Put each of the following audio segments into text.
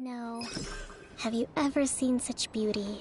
No. Have you ever seen such beauty?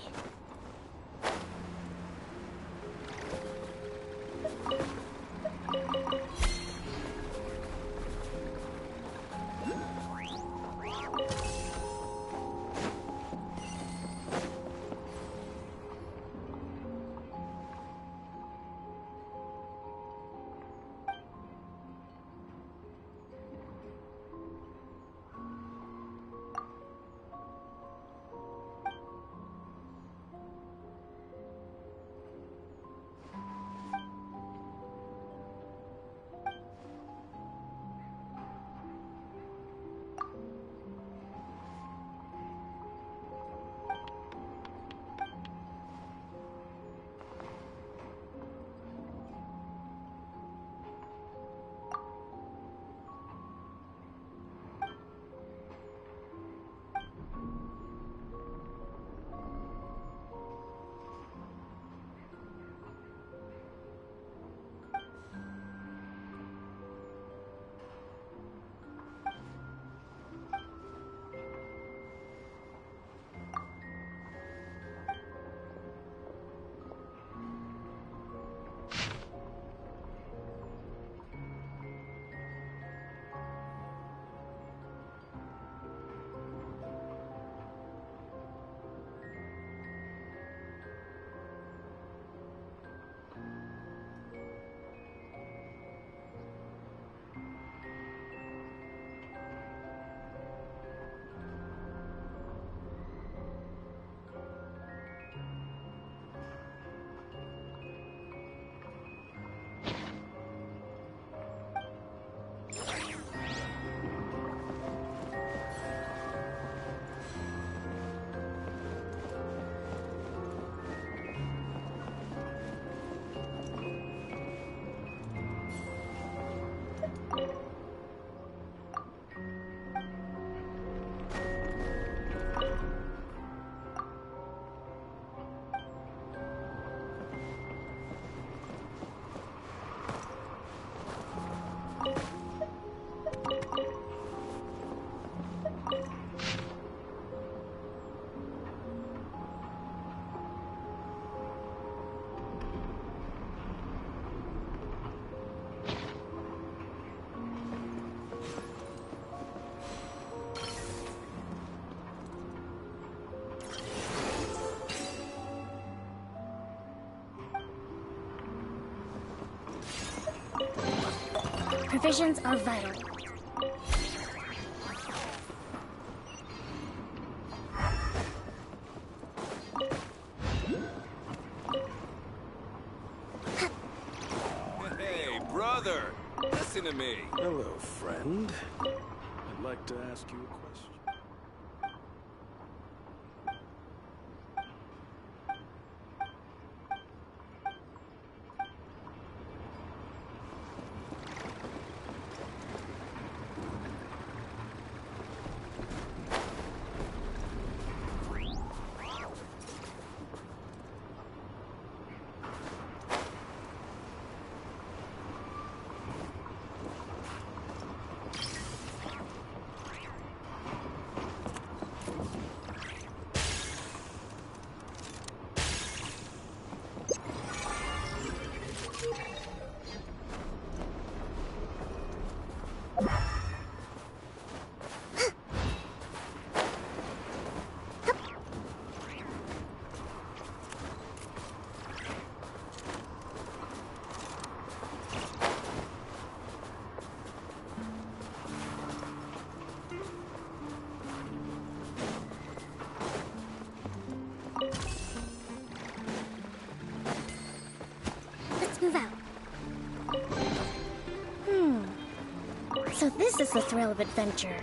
Provisions are vital. Hey, brother! Listen to me! Hello, friend. I'd like to ask you a question. Move out. So this is the thrill of adventure.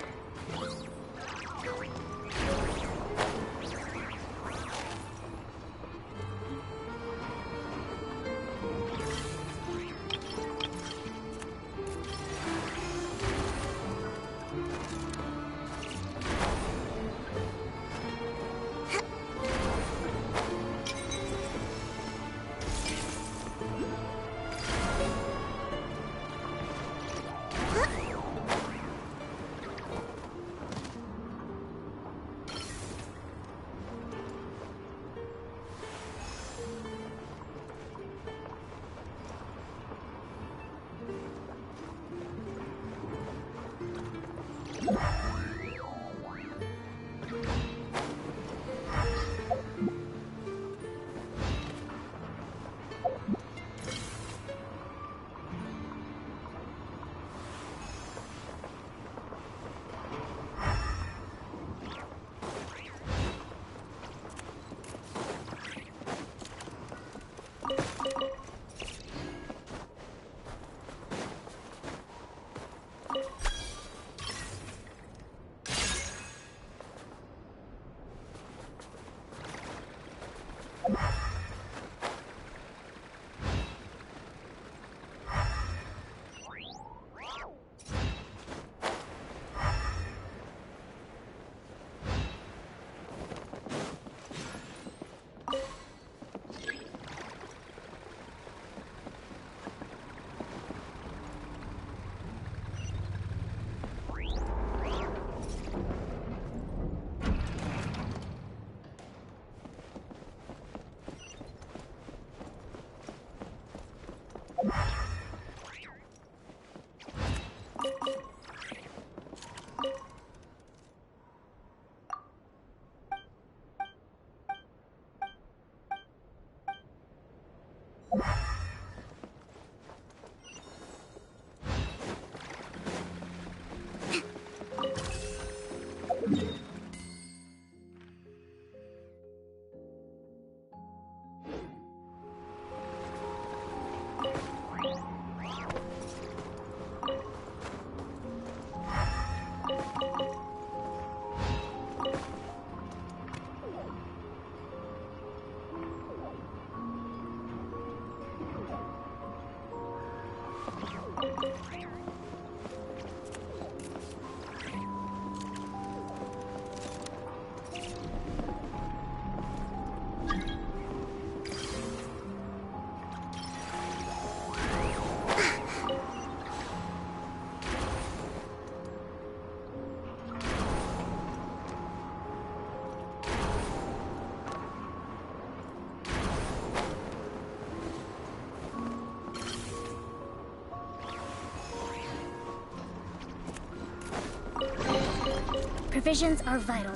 Provisions are vital.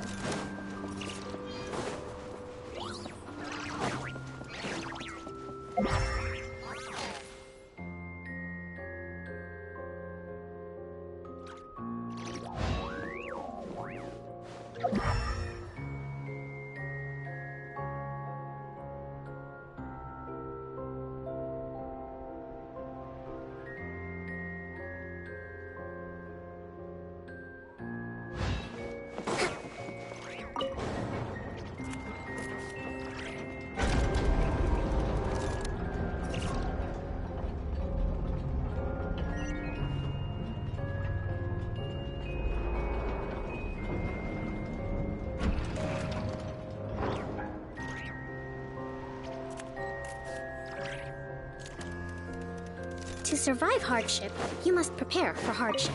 To survive hardship, you must prepare for hardship.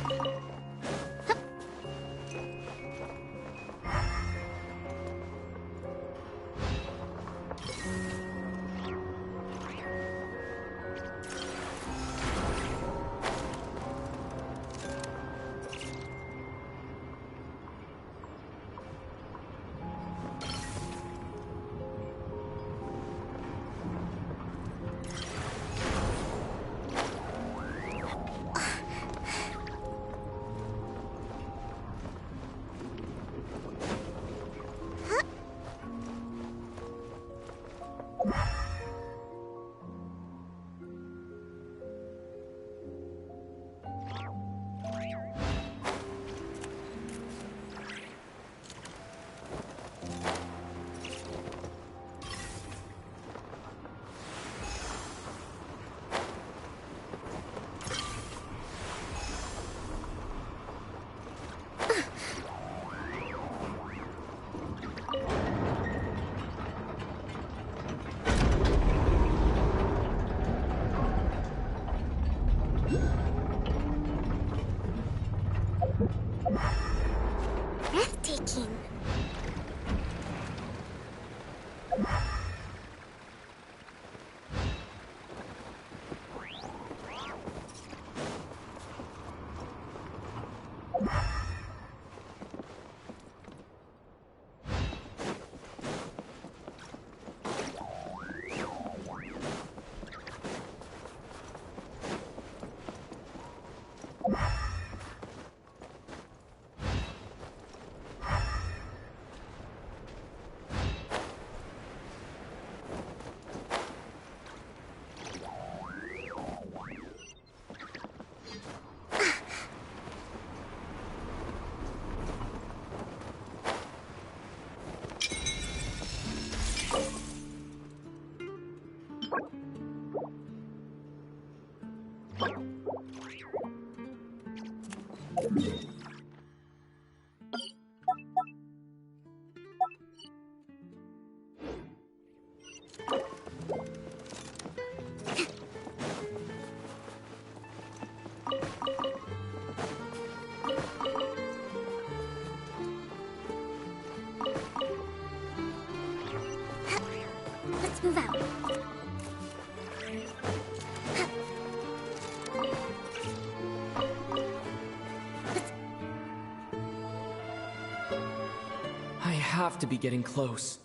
have to be getting close.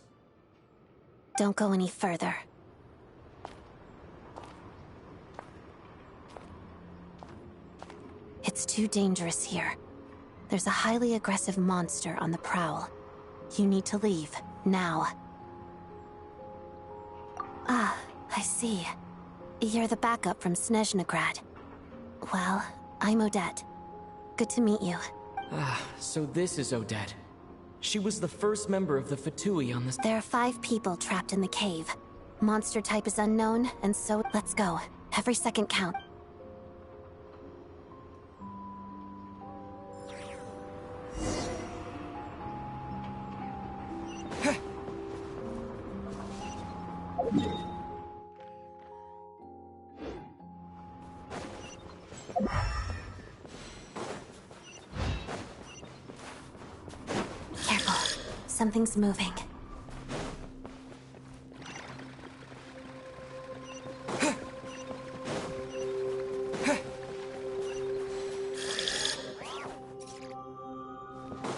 Don't go any further. It's too dangerous here. There's a highly aggressive monster on the prowl. You need to leave, now. Ah, I see. You're the backup from Snezhnegrad. Well, I'm Odette. Good to meet you. Ah, so this is Odette. She was the first member of the Fatui on this— There are 5 people trapped in the cave. Monster type is unknown, and so let's go. Every second count. Careful. Something's moving.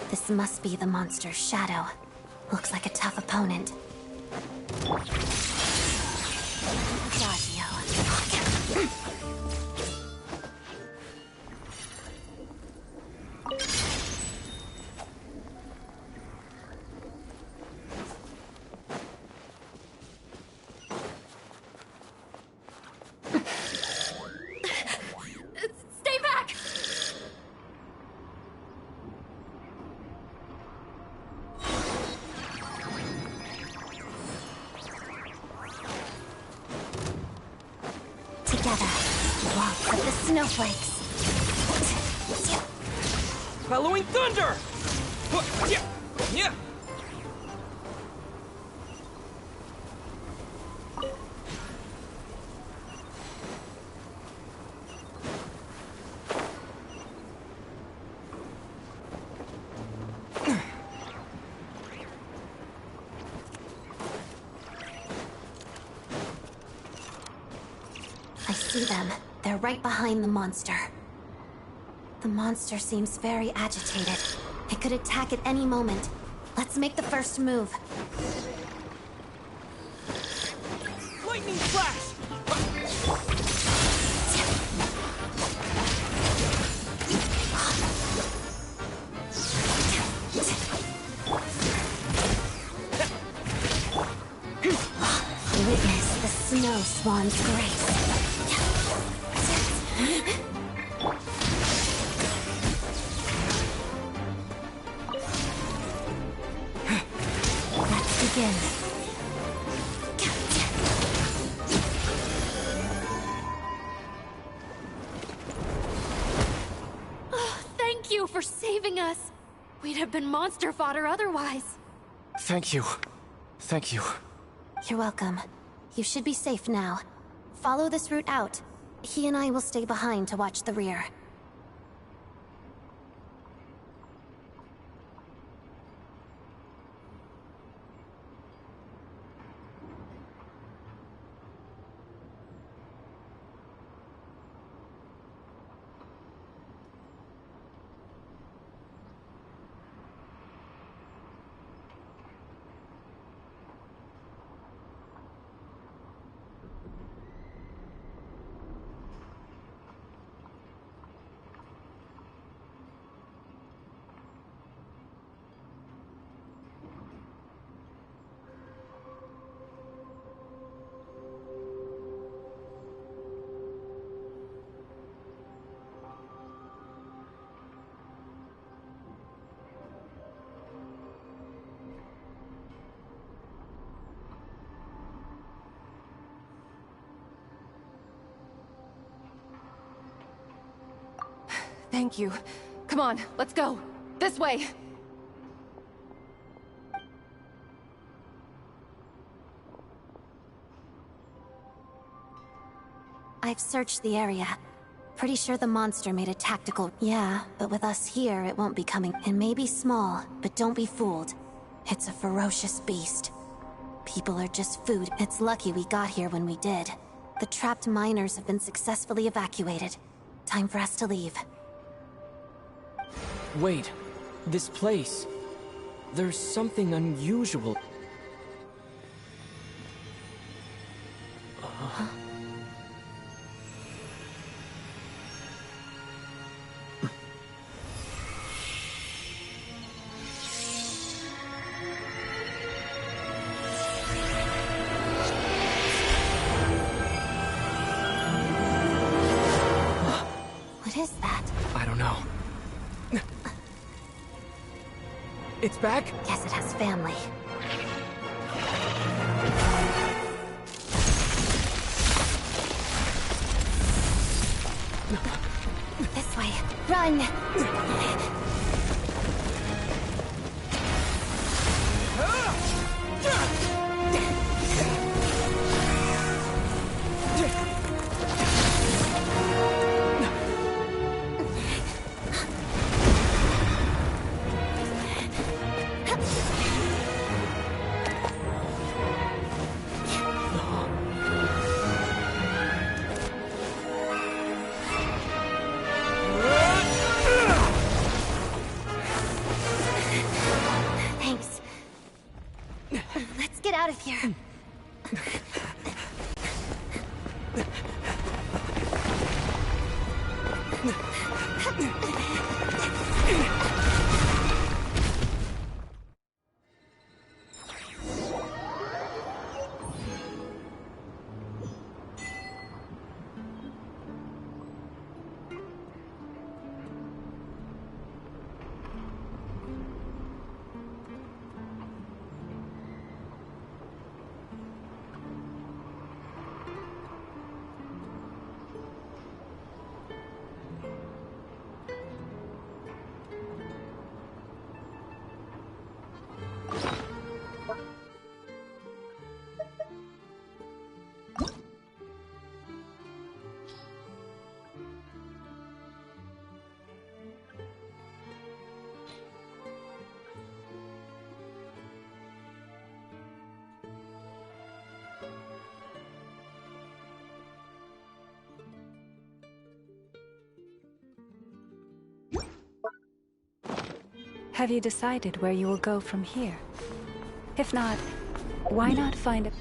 This must be the monster's shadow. Looks like a tough opponent. Adagio. Stay back! Together. Walk of the snowflakes. Bellowing thunder! Yeah. I see them. They're right behind the monster. The monster seems very agitated. It could attack at any moment. Let's make the first move. Lightning flash! Witness the snow swan's grace. Let's begin. Thank you for saving us. We'd have been monster fodder otherwise. Thank you. Thank you. You're welcome. You should be safe now. Follow this route out. He and I will stay behind to watch the rear. Thank you. Come on, let's go. This way. I've searched the area. Pretty sure the monster made a tactical— Yeah, but with us here, it won't be coming. It may be small, but don't be fooled. It's a ferocious beast. People are just food. It's lucky we got here when we did. The trapped miners have been successfully evacuated. Time for us to leave. Wait, this place. There's something unusual. What is that? I don't know. It's back? Guess it has family. This way. Run! Thanks. Let's get out of here. Have you decided where you will go from here? If not, why not find a...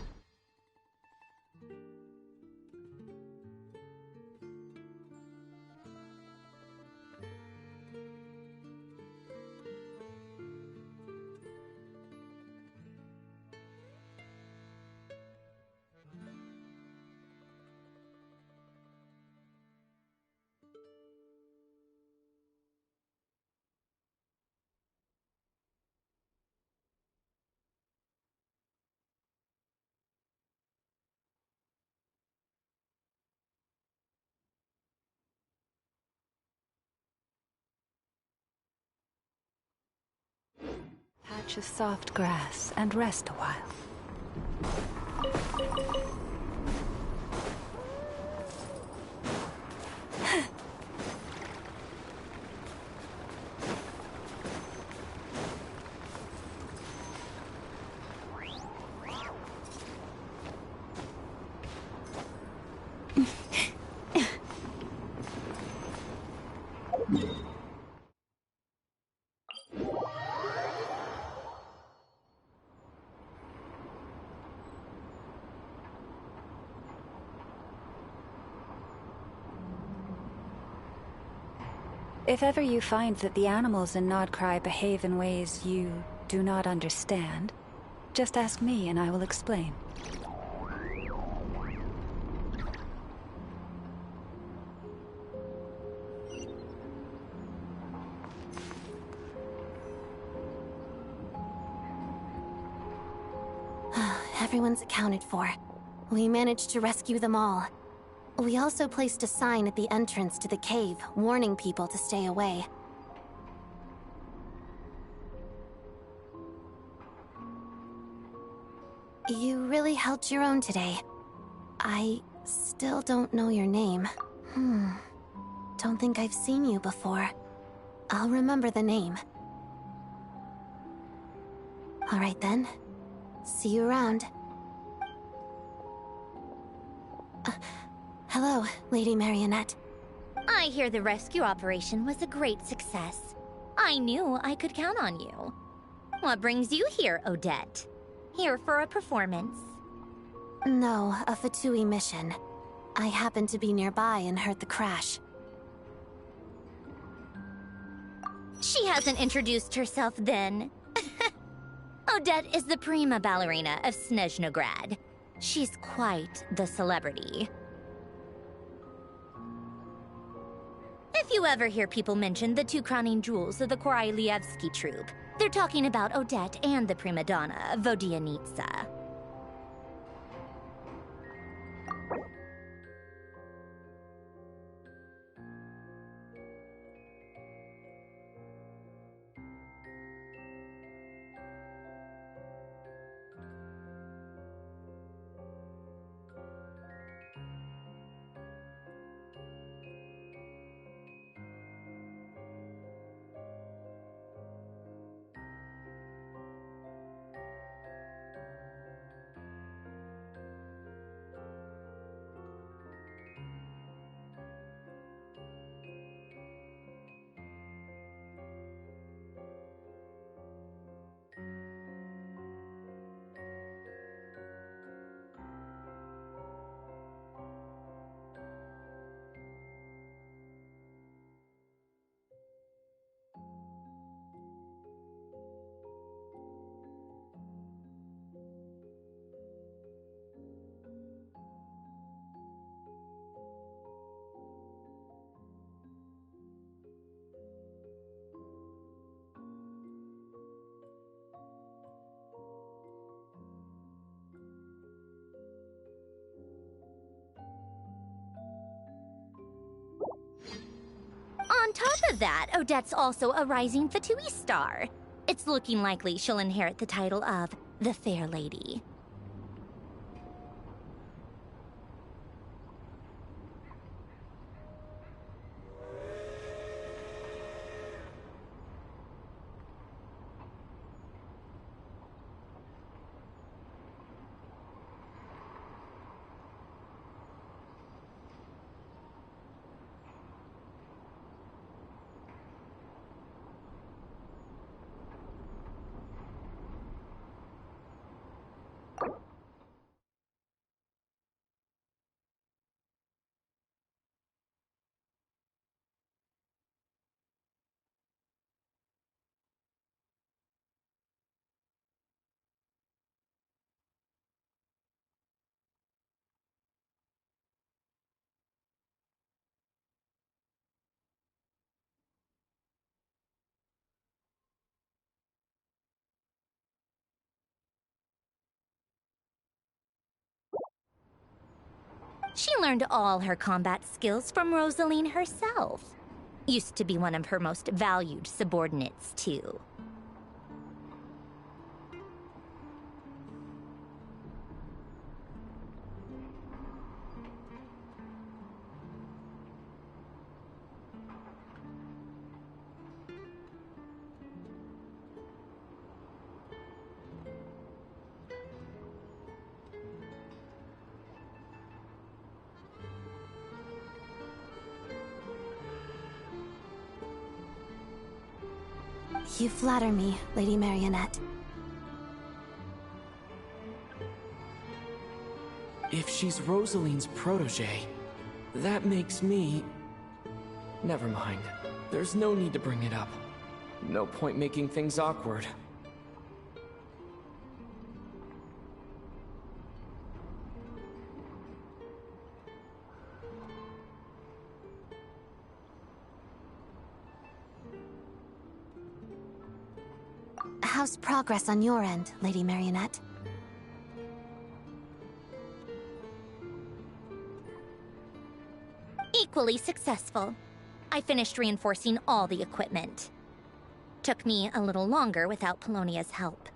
patch of soft grass and rest a while? If ever you find that the animals in Nodcry behave in ways you do not understand, just ask me and I will explain. Everyone's accounted for. We managed to rescue them all. We also placed a sign at the entrance to the cave, warning people to stay away. You really held your own today. I still don't know your name. Don't think I've seen you before. I'll remember the name. All right then. See you around. Hello, Lady Marionette. I hear the rescue operation was a great success. I knew I could count on you. What brings you here, Odette? Here for a performance? No, a Fatui mission. I happened to be nearby and heard the crash. She hasn't introduced herself then. Odette is the prima ballerina of Snezhnograd. She's quite the celebrity. If you ever hear people mention the two crowning jewels of the Korailievsky troupe, they're talking about Odette and the prima donna, Vodianitsa. On top of that, Odette's also a rising Fatui star. It's looking likely she'll inherit the title of the Fair Lady. She learned all her combat skills from Rosaline herself. Used to be one of her most valued subordinates, too. You flatter me, Lady Marionette. If she's Rosaline's protege, that makes me... Never mind. There's no need to bring it up. No point making things awkward. How's progress on your end, Lady Marionette? Equally successful. I finished reinforcing all the equipment. Took me a little longer without Polonia's help.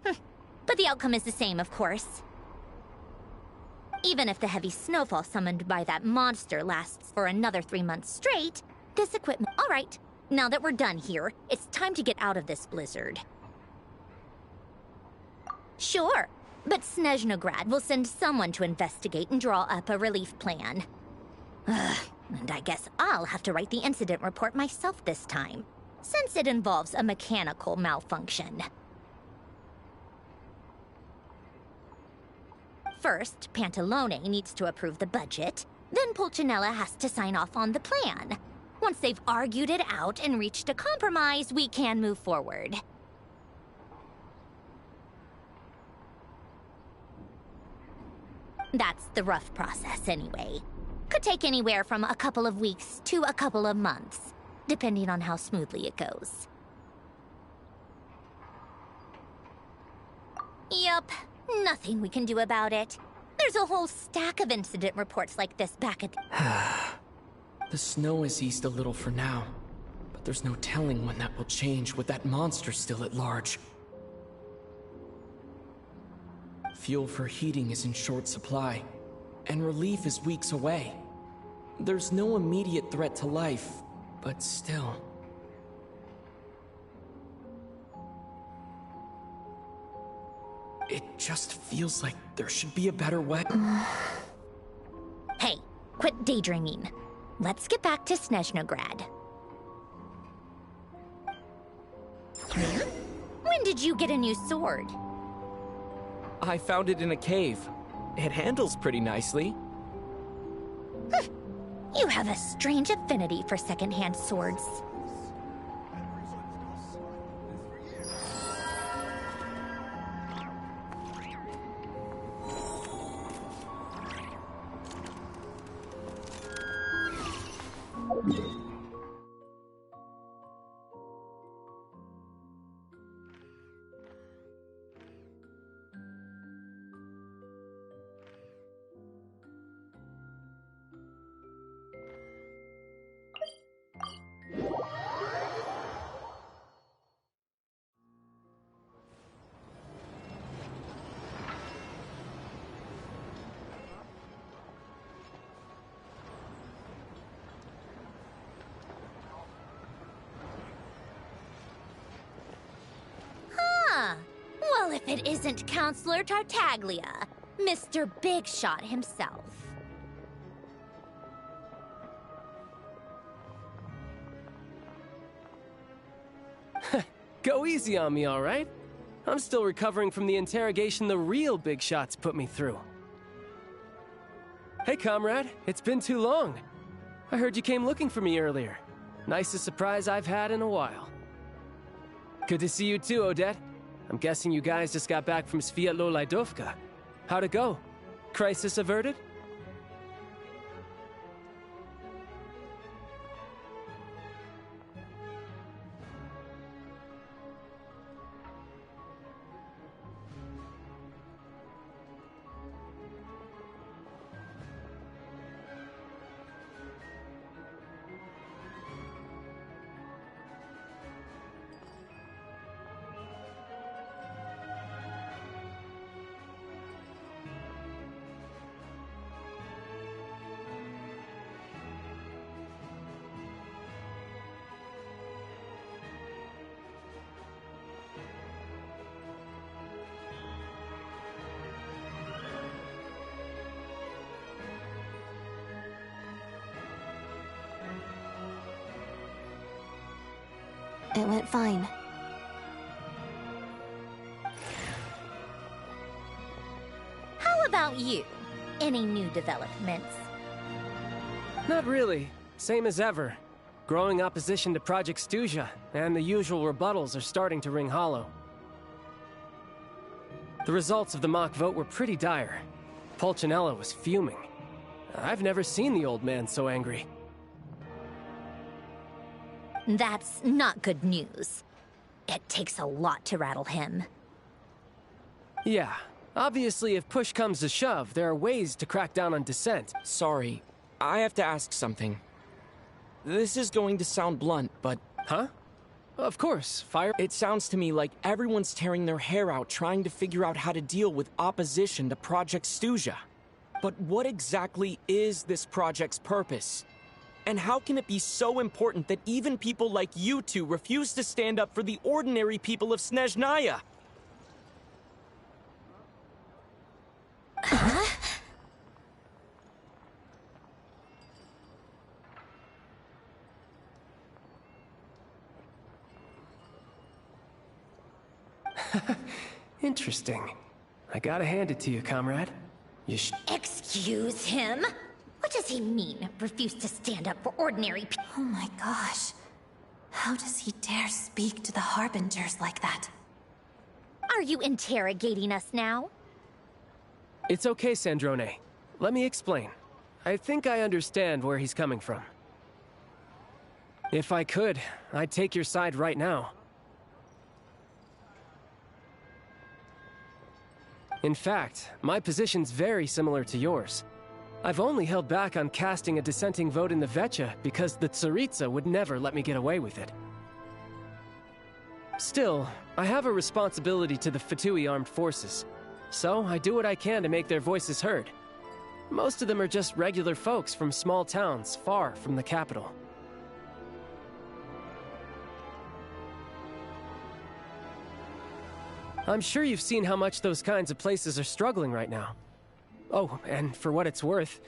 But the outcome is the same, of course. Even if the heavy snowfall summoned by that monster lasts for another 3 months straight, this equipment... All right, now that we're done here, it's time to get out of this blizzard. Sure, but Snezhnograd will send someone to investigate and draw up a relief plan. Ugh, and I guess I'll have to write the incident report myself this time. since it involves a mechanical malfunction. First, Pantalone needs to approve the budget, then Pulcinella has to sign off on the plan. Once they've argued it out and reached a compromise, we can move forward. That's the rough process anyway. Could take anywhere from a couple of weeks to a couple of months, depending on how smoothly it goes. Yup, nothing we can do about it. There's a whole stack of incident reports like this back at The snow has eased a little for now, but there's no telling when that will change with that monster still at large. Fuel for heating is in short supply, and relief is weeks away. There's no immediate threat to life, but still. It just feels like there should be a better way. Hey, quit daydreaming. Let's get back to Snezhnograd. When did you get a new sword? I found it in a cave. It handles pretty nicely. You have a strange affinity for secondhand swords. Well, if it isn't Counselor Tartaglia, Mr. Big Shot himself. Go easy on me, all right? I'm still recovering from the interrogation the real Big Shots put me through. Hey, comrade, it's been too long. I heard you came looking for me earlier. Nicest surprise I've had in a while. Good to see you too, Odette. I'm guessing you guys just got back from Sviatlo-Lajdovka. How'd it go? Crisis averted? It went fine. How about you? Any new developments? Not really. Same as ever. Growing opposition to Project Stuja, and the usual rebuttals are starting to ring hollow. The results of the mock vote were pretty dire. Pulcinella was fuming. I've never seen the old man so angry. That's not good news. It takes a lot to rattle him. Yeah. Obviously, if push comes to shove, there are ways to crack down on dissent. Sorry, I have to ask something. This is going to sound blunt, but... Huh? Of course, fire... It sounds to me like everyone's tearing their hair out trying to figure out how to deal with opposition to Project Stuja. But what exactly is this project's purpose? And how can it be so important that even people like you two refuse to stand up for the ordinary people of Snezhnaya? Interesting. I gotta hand it to you, comrade. Excuse him? What does he mean, refuse to stand up for ordinary people? Oh my gosh. How does he dare speak to the Harbingers like that? Are you interrogating us now? It's okay, Sandrone. Let me explain. I think I understand where he's coming from. If I could, I'd take your side right now. In fact, my position's very similar to yours. I've only held back on casting a dissenting vote in the Vecha because the Tsaritsa would never let me get away with it. Still, I have a responsibility to the Fatui armed forces, so I do what I can to make their voices heard. Most of them are just regular folks from small towns far from the capital. I'm sure you've seen how much those kinds of places are struggling right now. Oh, and for what it's worth,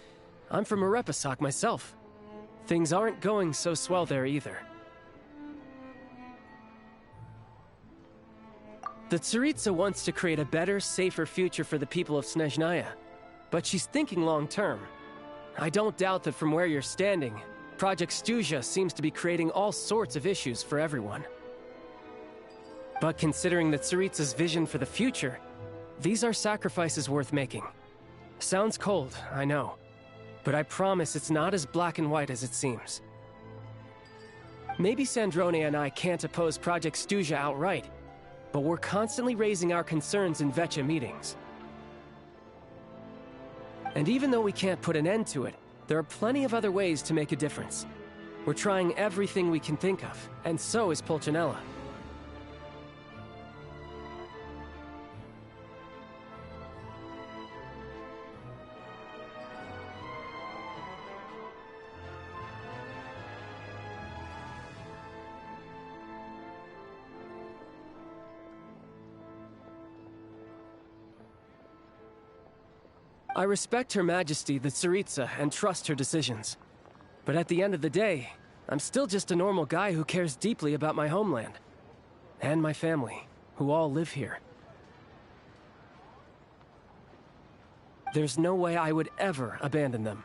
I'm from Arepasak myself. Things aren't going so swell there either. The Tsaritsa wants to create a better, safer future for the people of Snezhnaya, but she's thinking long-term. I don't doubt that from where you're standing, Project Stuzha seems to be creating all sorts of issues for everyone. But considering the Tsaritsa's vision for the future, these are sacrifices worth making. Sounds cold, I know, but I promise it's not as black and white as it seems. Maybe Sandrone and I can't oppose Project Stuzha outright, but we're constantly raising our concerns in Vecha meetings. And even though we can't put an end to it, there are plenty of other ways to make a difference. We're trying everything we can think of, and so is Pulcinella. I respect Her Majesty, the Tsaritsa, and trust her decisions. But at the end of the day, I'm still just a normal guy who cares deeply about my homeland. And my family, who all live here. There's no way I would ever abandon them.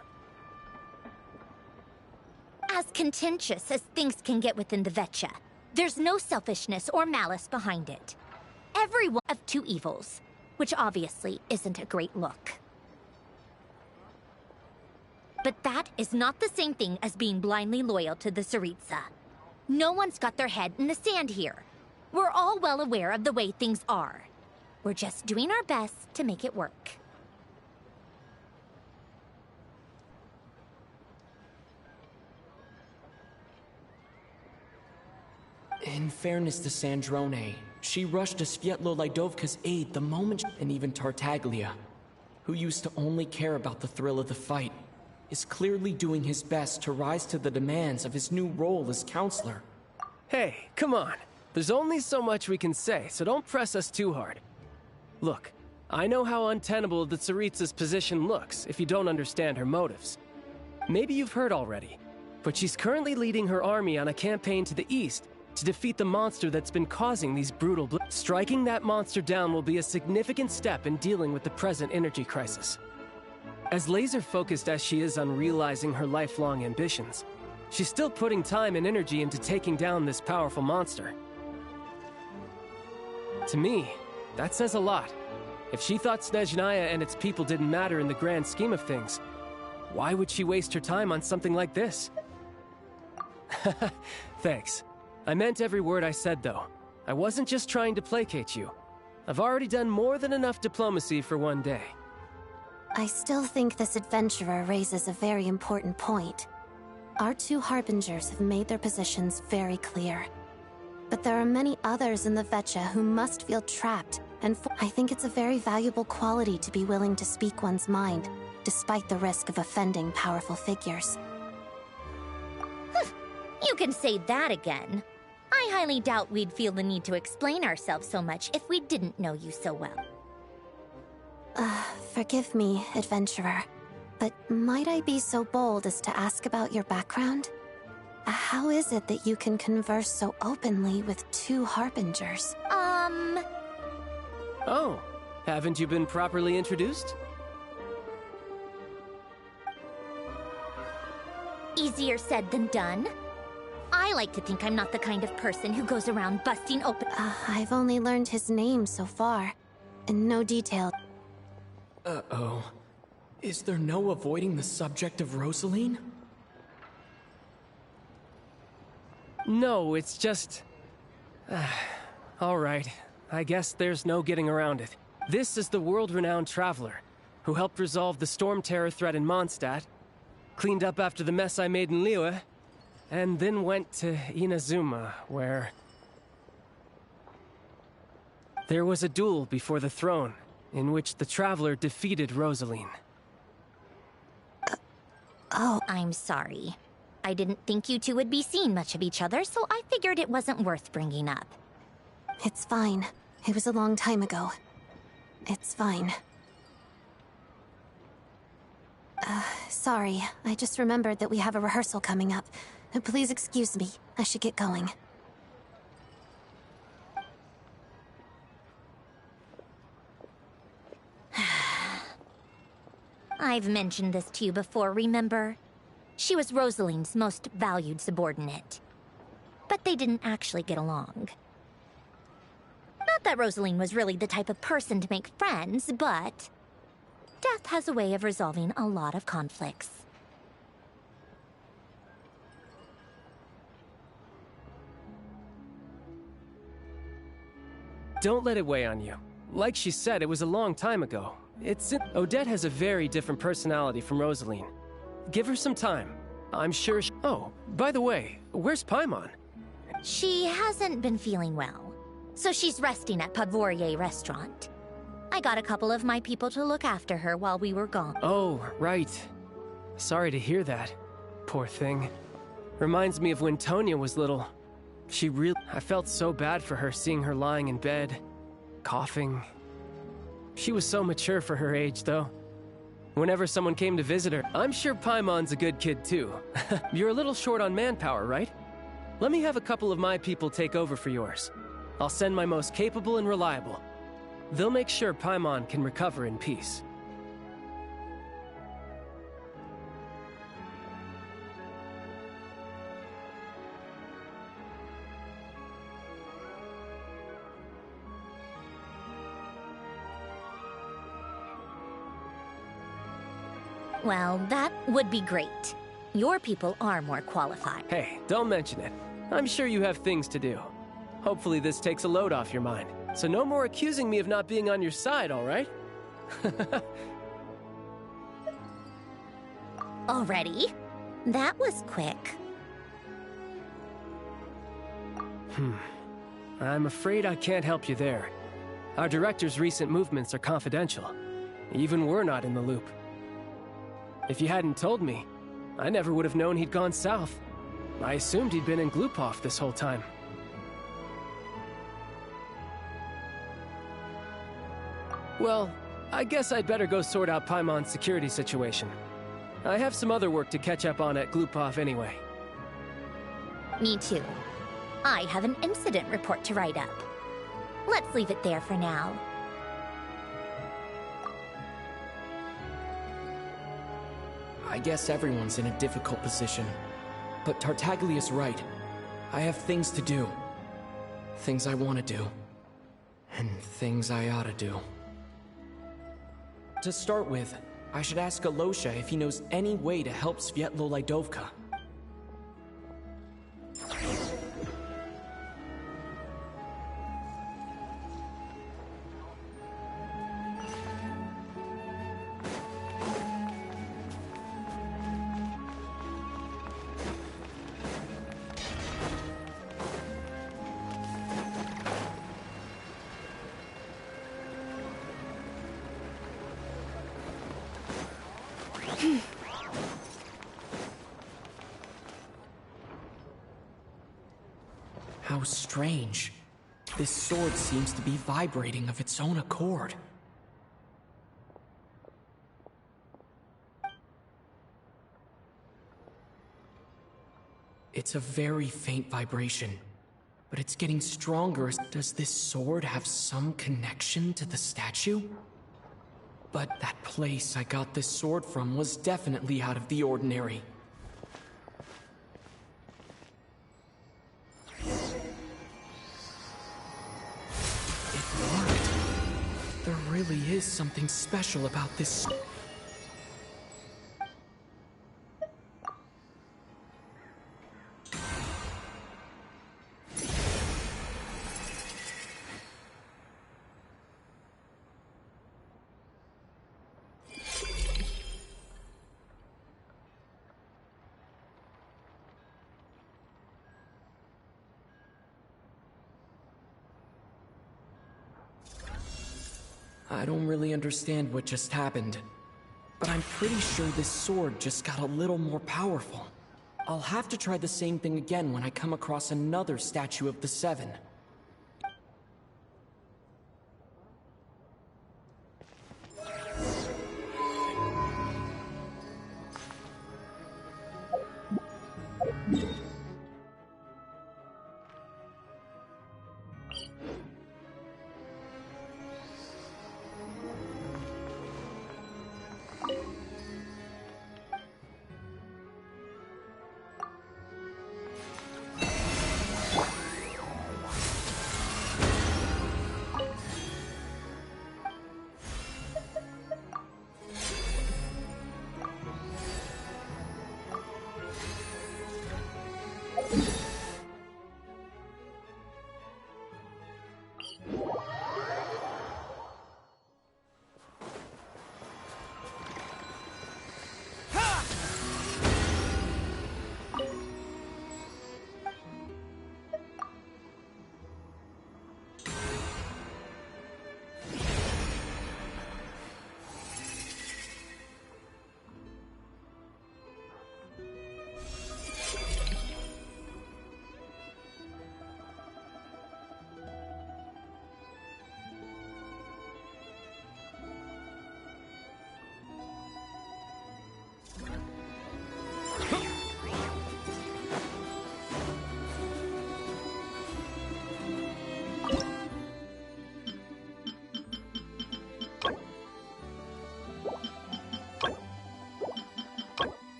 As contentious as things can get within the Vecha, there's no selfishness or malice behind it. Every one of two evils, which obviously isn't a great look. But that is not the same thing as being blindly loyal to the Tsaritsa. No one's got their head in the sand here. We're all well aware of the way things are. We're just doing our best to make it work. In fairness to Sandrone, she rushed to Svietlo Lidovka's aid the moment, and even Tartaglia, who used to only care about the thrill of the fight, is clearly doing his best to rise to the demands of his new role as counselor. Hey, come on. There's only so much we can say, so don't press us too hard. Look, I know how untenable the Tsaritsa's position looks if you don't understand her motives. Maybe you've heard already, but she's currently leading her army on a campaign to the east to defeat the monster that's been causing these brutal Striking that monster down will be a significant step in dealing with the present energy crisis. As laser-focused as she is on realizing her lifelong ambitions, she's still putting time and energy into taking down this powerful monster. To me, that says a lot. If she thought Snezhnaya and its people didn't matter in the grand scheme of things, why would she waste her time on something like this? Thanks. I meant every word I said, though. I wasn't just trying to placate you. I've already done more than enough diplomacy for one day. I still think this adventurer raises a very important point. Our two Harbingers have made their positions very clear. But there are many others in the Vecha who must feel trapped, and I think it's a very valuable quality to be willing to speak one's mind, despite the risk of offending powerful figures. You can say that again. I highly doubt we'd feel the need to explain ourselves so much if we didn't know you so well. Forgive me, adventurer, but might I be so bold as to ask about your background? How is it that you can converse so openly with two Harbingers? Oh, haven't you been properly introduced? Easier said than done. I like to think I'm not the kind of person who goes around busting open. I've only learned his name so far, and no detail. Uh-oh. Is there no avoiding the subject of Rosaline? No, it's just... Alright, I guess there's no getting around it. This is the world-renowned traveler, who helped resolve the storm terror threat in Mondstadt, cleaned up after the mess I made in Liyue, and then went to Inazuma, where... there was a duel before the throne, in which the traveler defeated Rosaline. Oh, I'm sorry. I didn't think you two would be seeing much of each other, so I figured it wasn't worth bringing up. it's fine. It was a long time ago. It's fine. Sorry. I just remembered that we have a rehearsal coming up. Please excuse me. I should get going. I've mentioned this to you before, remember? She was Rosaline's most valued subordinate. But they didn't actually get along. Not that Rosaline was really the type of person to make friends, but... death has a way of resolving a lot of conflicts. Don't let it weigh on you. Like she said, it was a long time ago. Odette has a very different personality from Rosaline. Give her some time. I'm sure Oh, by the way, where's Paimon? She hasn't been feeling well, so she's resting at Pavorier Restaurant. I got a couple of my people to look after her while we were gone. Oh, right. Sorry to hear that. Poor thing. Reminds me of when Tonya was little. I felt so bad for her seeing her lying in bed, coughing. She was so mature for her age, though. Whenever someone came to visit her, I'm sure Paimon's a good kid, too. You're a little short on manpower, right? Let me have a couple of my people take over for yours. I'll send my most capable and reliable. They'll make sure Paimon can recover in peace. Well, that would be great. Your people are more qualified. Hey, don't mention it. I'm sure you have things to do. Hopefully this takes a load off your mind. So no more accusing me of not being on your side, all right? Already? That was quick. I'm afraid I can't help you there. Our director's recent movements are confidential. Even we're not in the loop. If you hadn't told me, I never would have known he'd gone south. I assumed he'd been in Glupov this whole time. Well, I guess I'd better go sort out Paimon's security situation. I have some other work to catch up on at Glupov anyway. Me too. I have an incident report to write up. Let's leave it there for now. I guess everyone's in a difficult position. But Tartaglia's right. I have things to do. Things I want to do. And things I ought to do. To start with, I should ask Alosha if he knows any way to help Svietlo Lydovka. How strange. This sword seems to be vibrating of its own accord. It's a very faint vibration, but it's getting stronger. Does this sword have some connection to the statue? But that place I got this sword from was definitely out of the ordinary. It worked. There really is something special about this. I don't really understand what just happened, but I'm pretty sure this sword just got a little more powerful. I'll have to try the same thing again when I come across another statue of the Seven.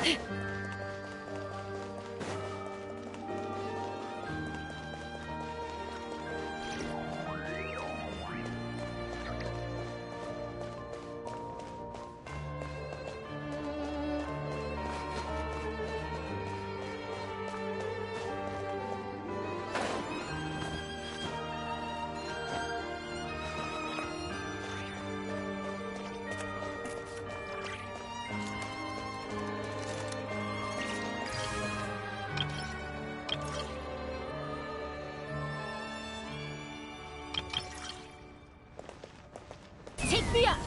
Take me up!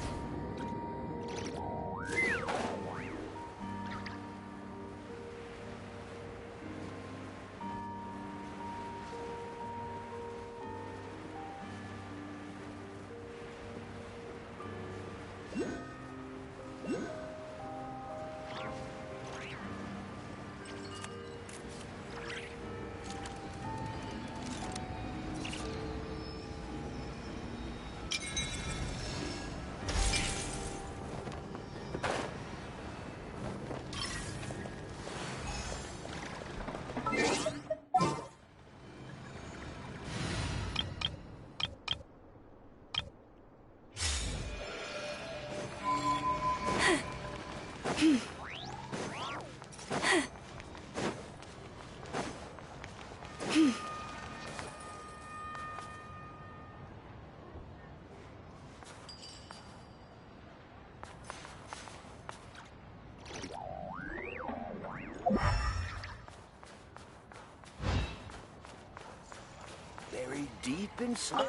Very deep inside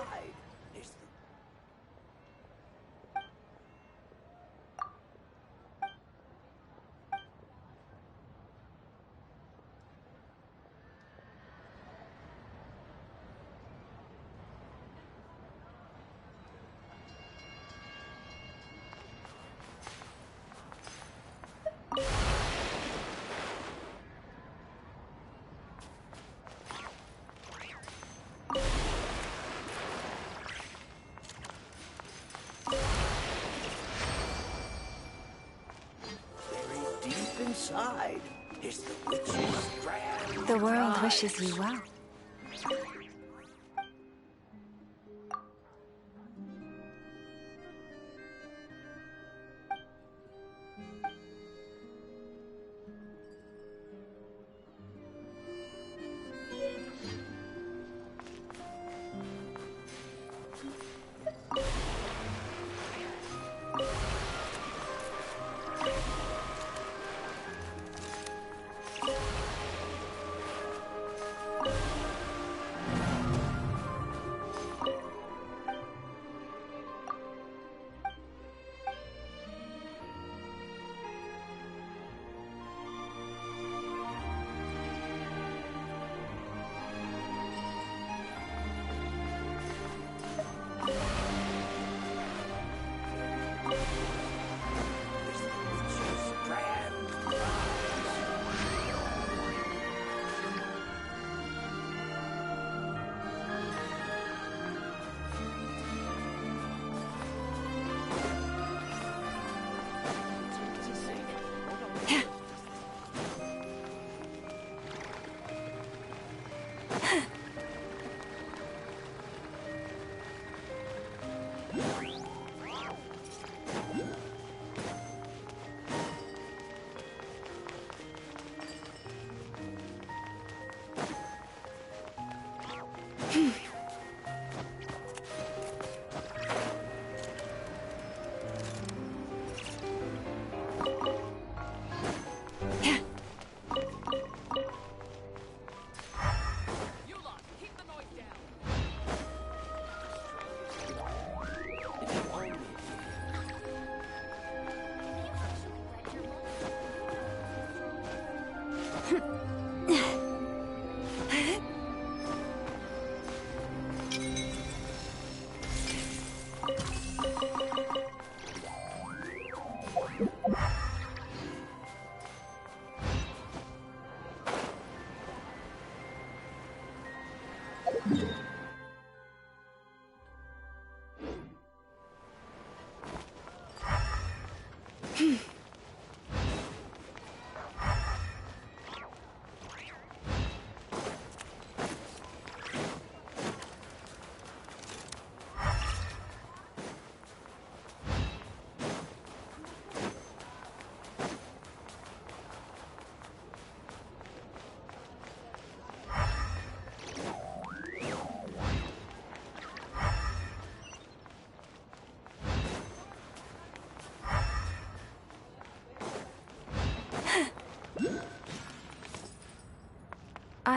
is inside is the witch's dragon. The world wishes you well.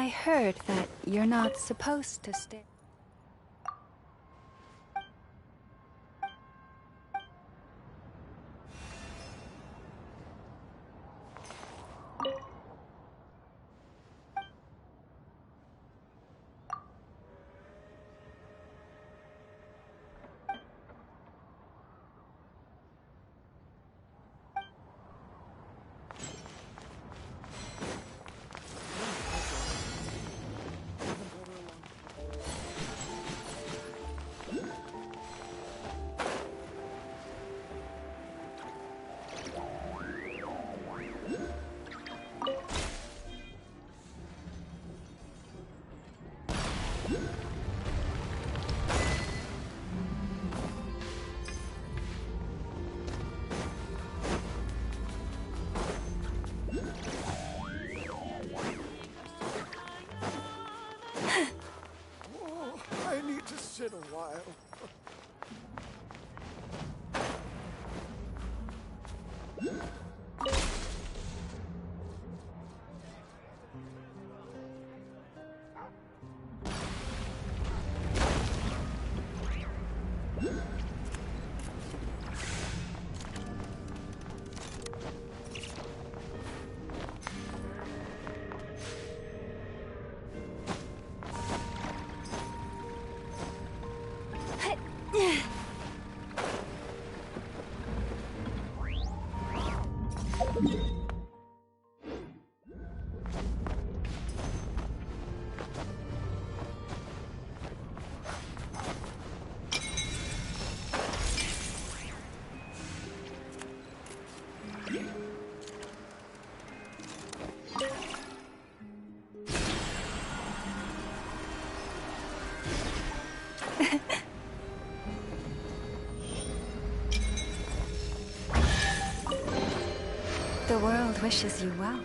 I heard that you're not supposed to stay. I need to sit a while. The world wishes you well.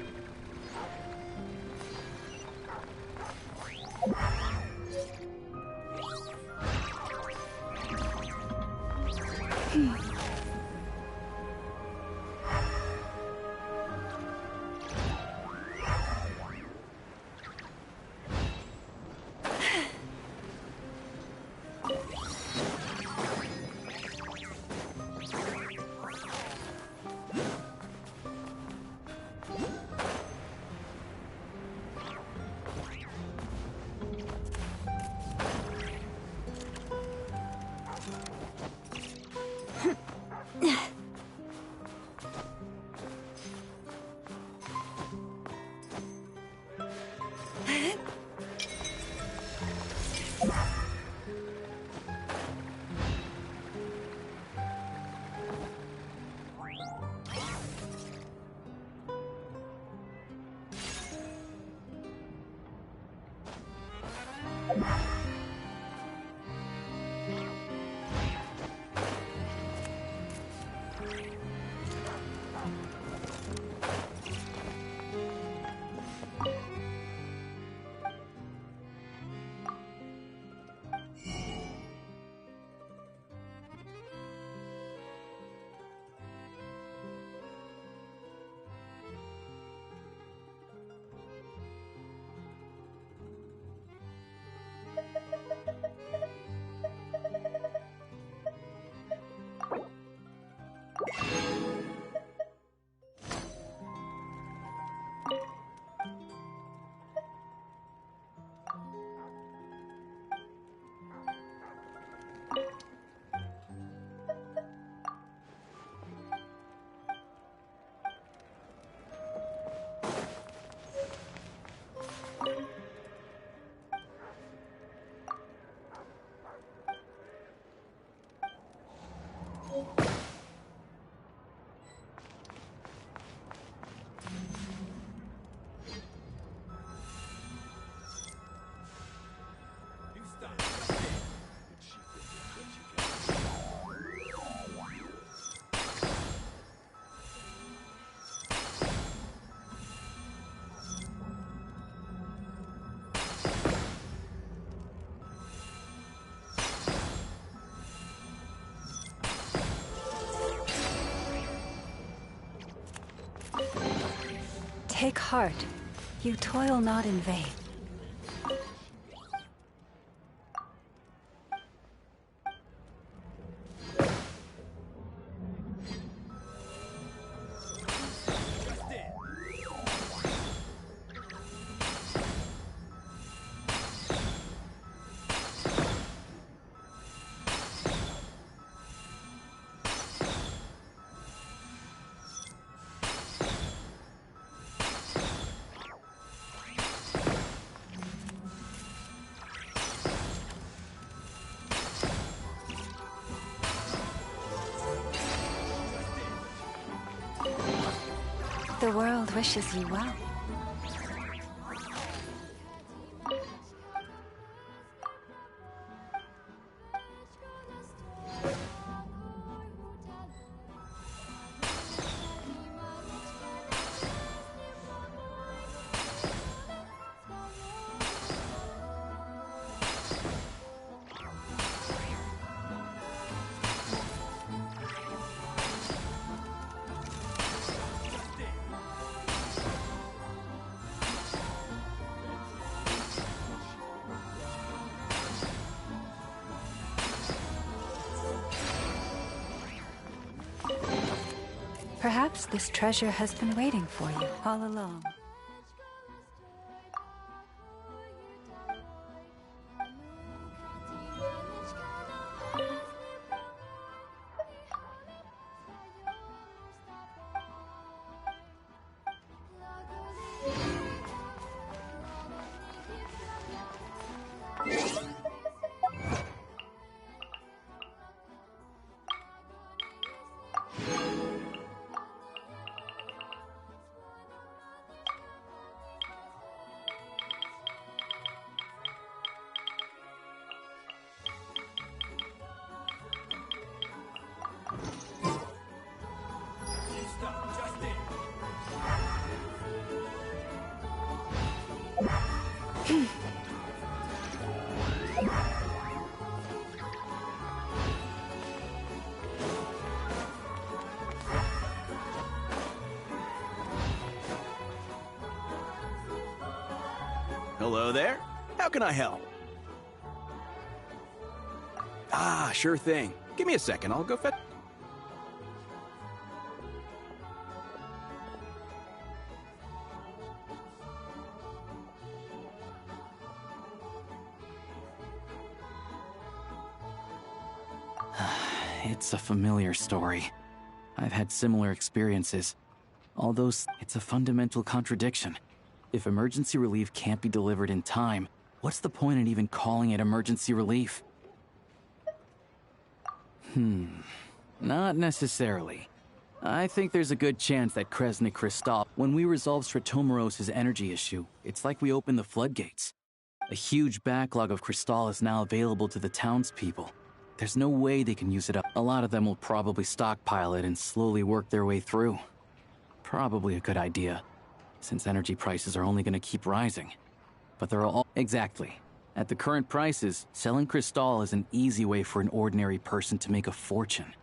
Take heart. You toil not in vain. The world wishes you well. Perhaps this treasure has been waiting for you all along. Hello there. How can I help? Ah, sure thing. Give me a second. I'll go fetch. It's a familiar story. I've had similar experiences. Although it's a fundamental contradiction. If emergency relief can't be delivered in time, what's the point in even calling it emergency relief? Not necessarily. I think there's a good chance that Kresnik Kristall, when we resolve Stratomoros' energy issue, it's like we open the floodgates. A huge backlog of Kristall is now available to the townspeople. There's no way they can use it up. A lot of them will probably stockpile it and slowly work their way through. Probably a good idea, since energy prices are only going to keep rising. But they're all... Exactly. At the current prices, selling Kristall is an easy way for an ordinary person to make a fortune.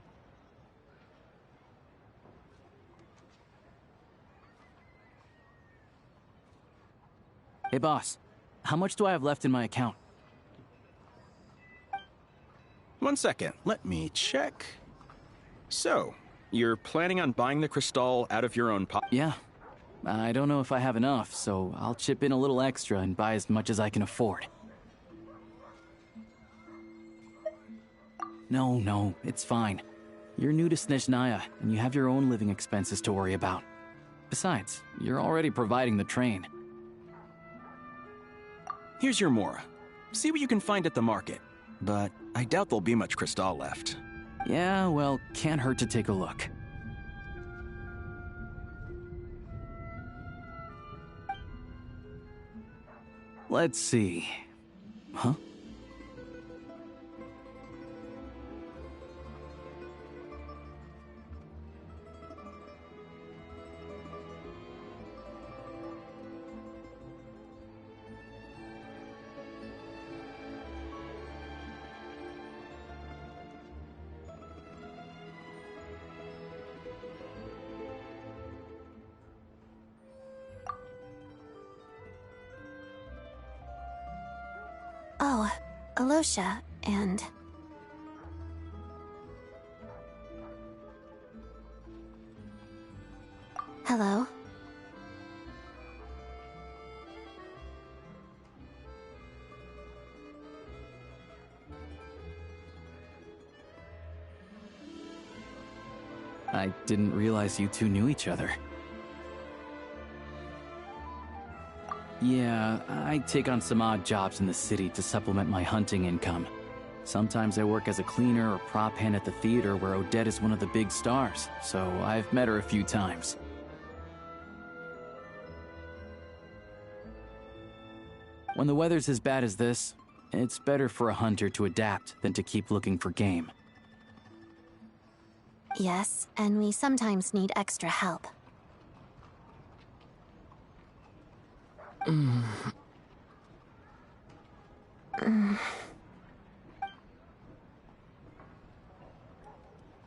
Hey boss, how much do I have left in my account? 1 second, let me check. So, you're planning on buying the Kristall out of your own pocket? Yeah. I don't know if I have enough, so I'll chip in a little extra and buy as much as I can afford. No, it's fine. You're new to Snezhnaya, and you have your own living expenses to worry about. Besides, you're already providing the train. Here's your Mora. See what you can find at the market. But I doubt there'll be much Kristall left. Yeah, well, can't hurt to take a look. Let's see. Huh? Oh, Alosha, and... Hello? I didn't realize you two knew each other. Yeah, I take on some odd jobs in the city to supplement my hunting income. Sometimes I work as a cleaner or prop hand at the theater where Odette is one of the big stars, so I've met her a few times. When the weather's as bad as this, it's better for a hunter to adapt than to keep looking for game. Yes, and we sometimes need extra help.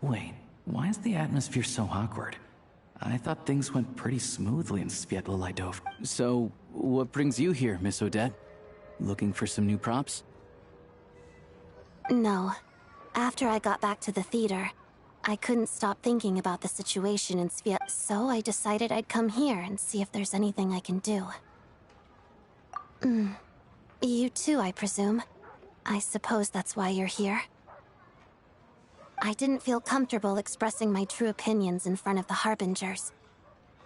Wait, why is the atmosphere so awkward? I thought things went pretty smoothly in Svietlolaidov. So, what brings you here, Miss Odette? Looking for some new props? No. After I got back to the theater, I couldn't stop thinking about the situation in Sviet, so I decided I'd come here and see if there's anything I can do. You too, I presume. I suppose that's why you're here. I didn't feel comfortable expressing my true opinions in front of the Harbingers.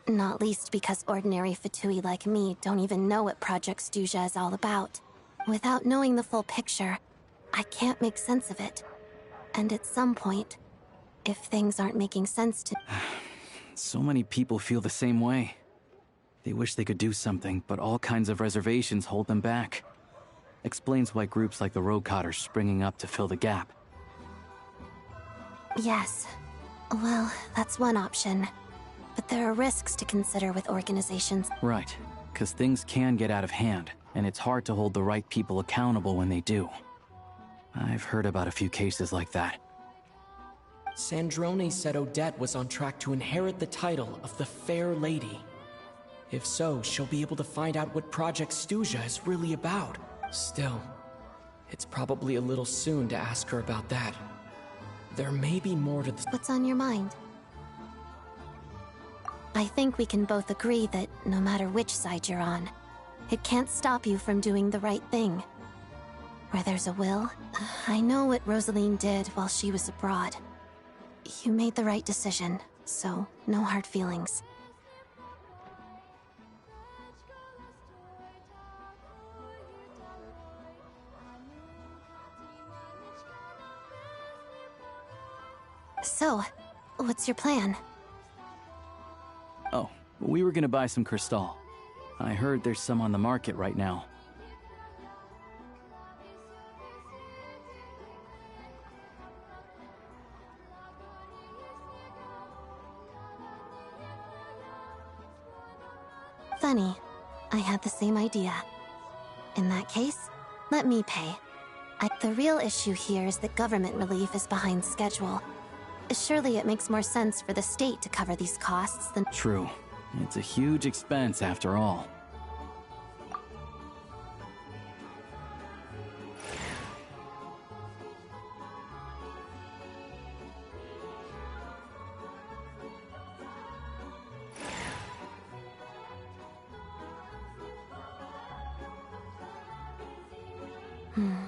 Not least because ordinary Fatui like me don't even know what Project Stuja is all about. Without knowing the full picture, I can't make sense of it. And at some point, if things aren't making sense to... So many people feel the same way. They wish they could do something, but all kinds of reservations hold them back. Explains why groups like the Roadcott are springing up to fill the gap. Yes. Well, that's one option. But there are risks to consider with organizations. Right, because things can get out of hand, and it's hard to hold the right people accountable when they do. I've heard about a few cases like that. Sandrone said Odette was on track to inherit the title of the Fair Lady. If so, she'll be able to find out what Project Stuja is really about. Still, it's probably a little soon to ask her about that. There may be more to this. What's on your mind? I think we can both agree that no matter which side you're on, it can't stop you from doing the right thing. Where there's a will, I know what Rosaline did while she was abroad. You made the right decision, so no hard feelings. So, what's your plan? Oh, we were gonna buy some crystal. I heard there's some on the market right now. Funny. I had the same idea. In that case, let me pay. The real issue here is that government relief is behind schedule. Surely it makes more sense for the state to cover these costs than... True. It's a huge expense after all.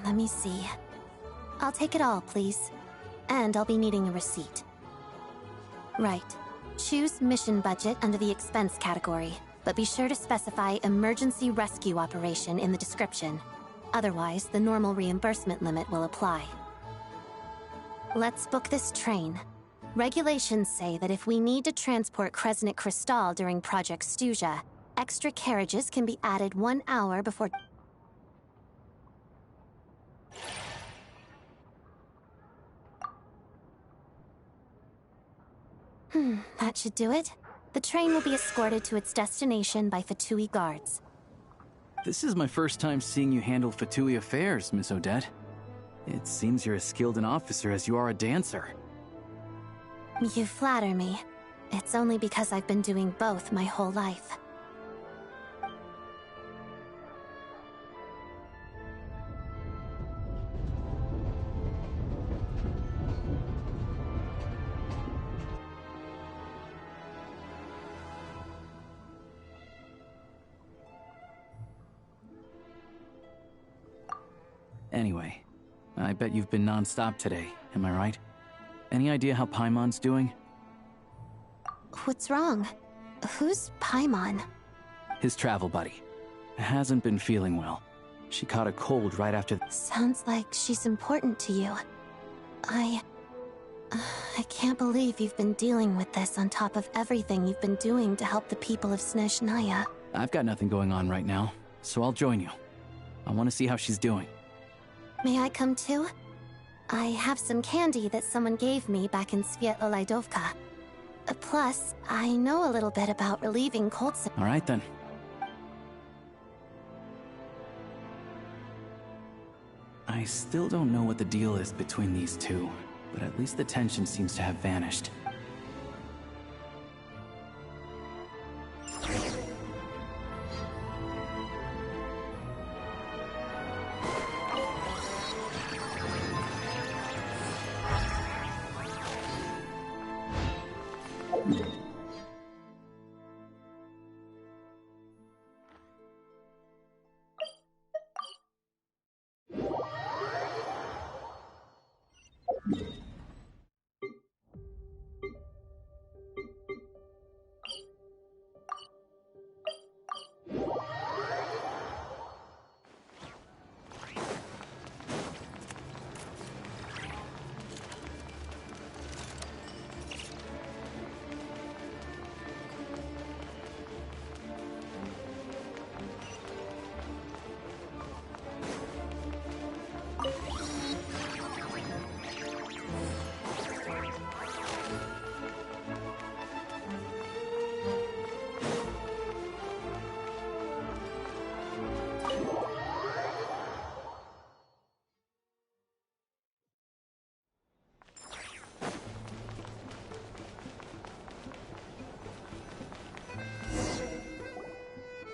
Let me see. I'll take it all, please. And I'll be needing a receipt. Right. Choose mission budget under the expense category, but be sure to specify emergency rescue operation in the description. Otherwise, the normal reimbursement limit will apply. Let's book this train. Regulations say that if we need to transport Kresnik Crystal during Project Stuja, extra carriages can be added 1 hour before... That should do it. The train will be escorted to its destination by Fatui guards. This is my first time seeing you handle Fatui affairs, Miss Odette. It seems you're as skilled an officer as you are a dancer. You flatter me. It's only because I've been doing both my whole life. Anyway, I bet you've been non-stop today, am I right? Any idea how Paimon's doing? What's wrong? Who's Paimon? His travel buddy. Hasn't been feeling well. She caught a cold right after... Sounds like she's important to you. I can't believe you've been dealing with this on top of everything you've been doing to help the people of Snezhnaya. I've got nothing going on right now, so I'll join you. I want to see how she's doing. May I come too? I have some candy that someone gave me back in Svietlo-Laidovka. Plus, I know a little bit about relieving cold symptoms. All right, then. I still don't know what the deal is between these two, but at least the tension seems to have vanished.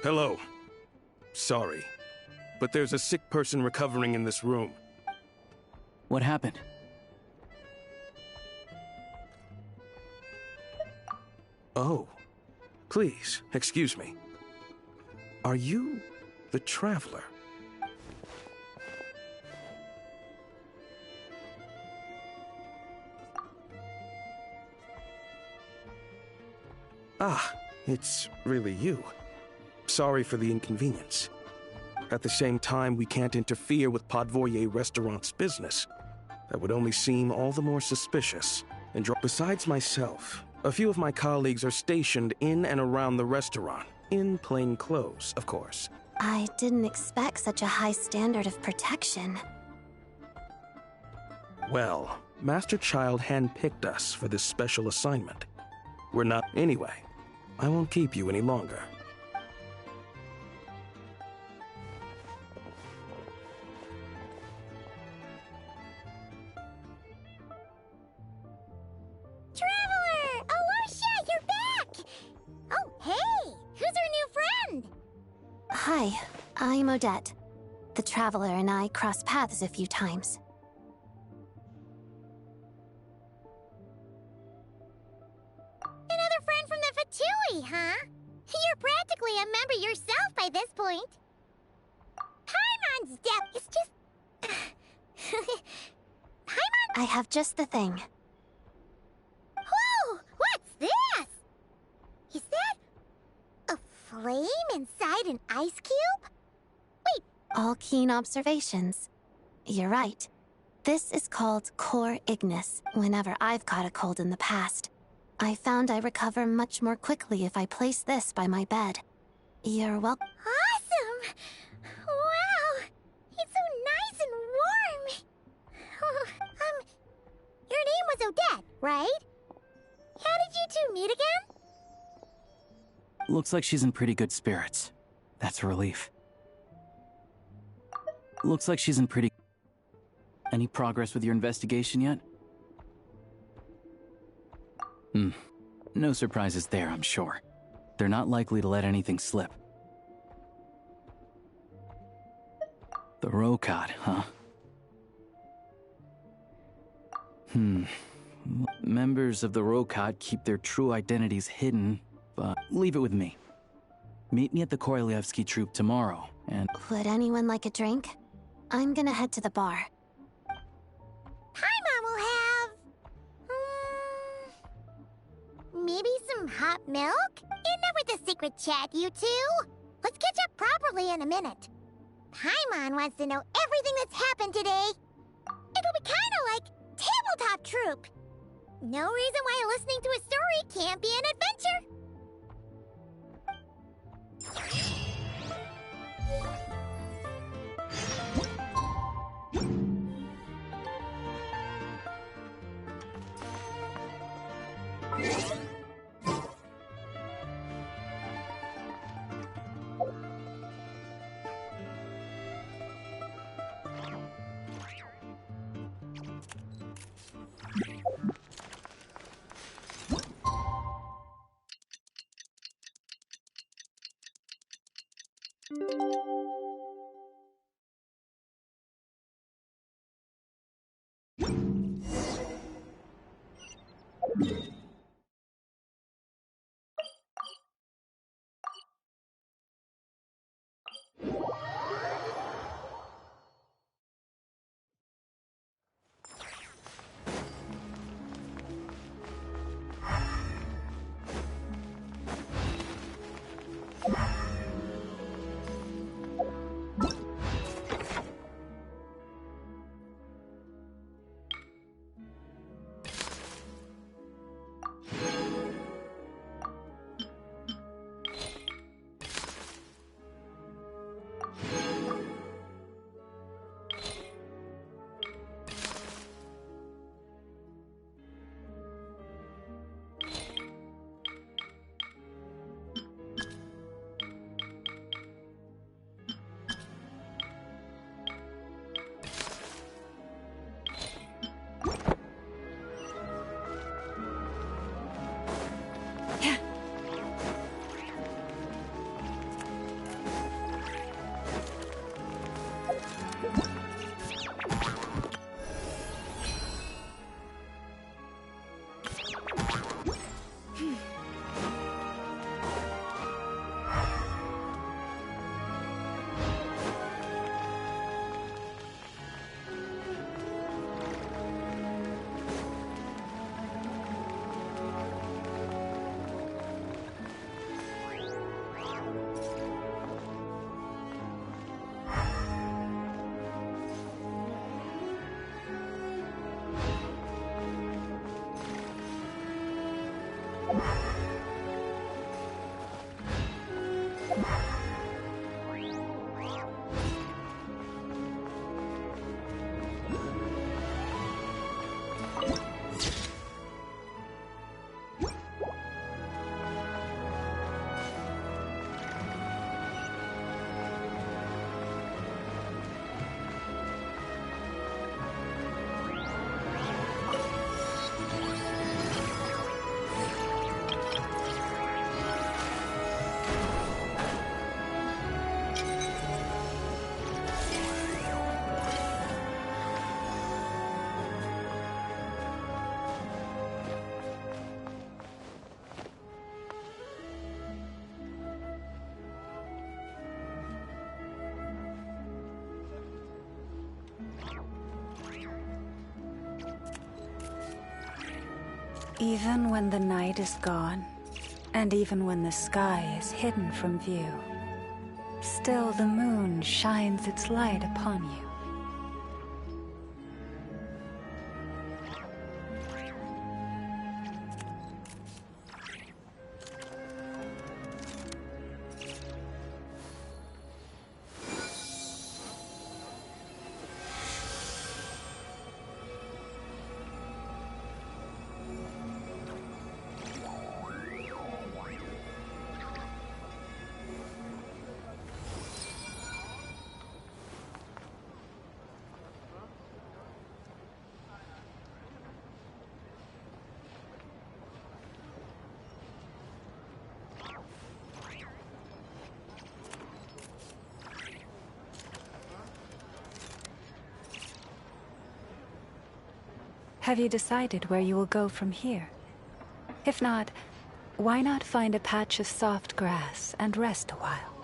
Hello. Sorry, but there's a sick person recovering in this room. What happened? Oh. Please, excuse me. Are you the Traveler? Ah, it's really you. Sorry for the inconvenience. At the same time, we can't interfere with Podvoye Restaurant's business. That would only seem all the more suspicious. And besides myself, a few of my colleagues are stationed in and around the restaurant. In plain clothes, of course. I didn't expect such a high standard of protection. Well, Master Child handpicked us for this special assignment. We're not... Anyway, I won't keep you any longer. Traveler! Alicia, you're back! Oh, hey! Who's our new friend? Hi, I'm Odette. The Traveler and I crossed paths a few times. Another friend from the Fatui, huh? You're practically a member yourself by this point. Paimon's death is just... Paimon... I have just the thing. Whoa! What's this? Is that... a flame inside an ice cube? Wait... All keen observations. You're right. This is called Core Ignis, whenever I've caught a cold in the past. I found I recover much more quickly if I place this by my bed. You're welcome. Awesome! Wow! It's so nice and warm! Oh, your name was Odette, right? How did you two meet again? Looks like she's in pretty good spirits. That's a relief. Looks like she's in pretty... Any progress with your investigation yet? No surprises there, I'm sure. They're not likely to let anything slip. The Rokad, huh? Members of the Rokad keep their true identities hidden, but leave it with me. Meet me at the Korolyevsky Troop tomorrow, and... Would anyone like a drink? I'm gonna head to the bar. Paimon will have... maybe some hot milk? Enough with the secret chat, you two! Let's catch up properly in a minute. Paimon wants to know everything that's happened today. It'll be kinda like Tabletop Troop. No reason why listening to a story can't be an adventure. Even when the night is gone, and even when the sky is hidden from view, still the moon shines its light upon you. Have you decided where you will go from here? If not, why not find a patch of soft grass and rest a while?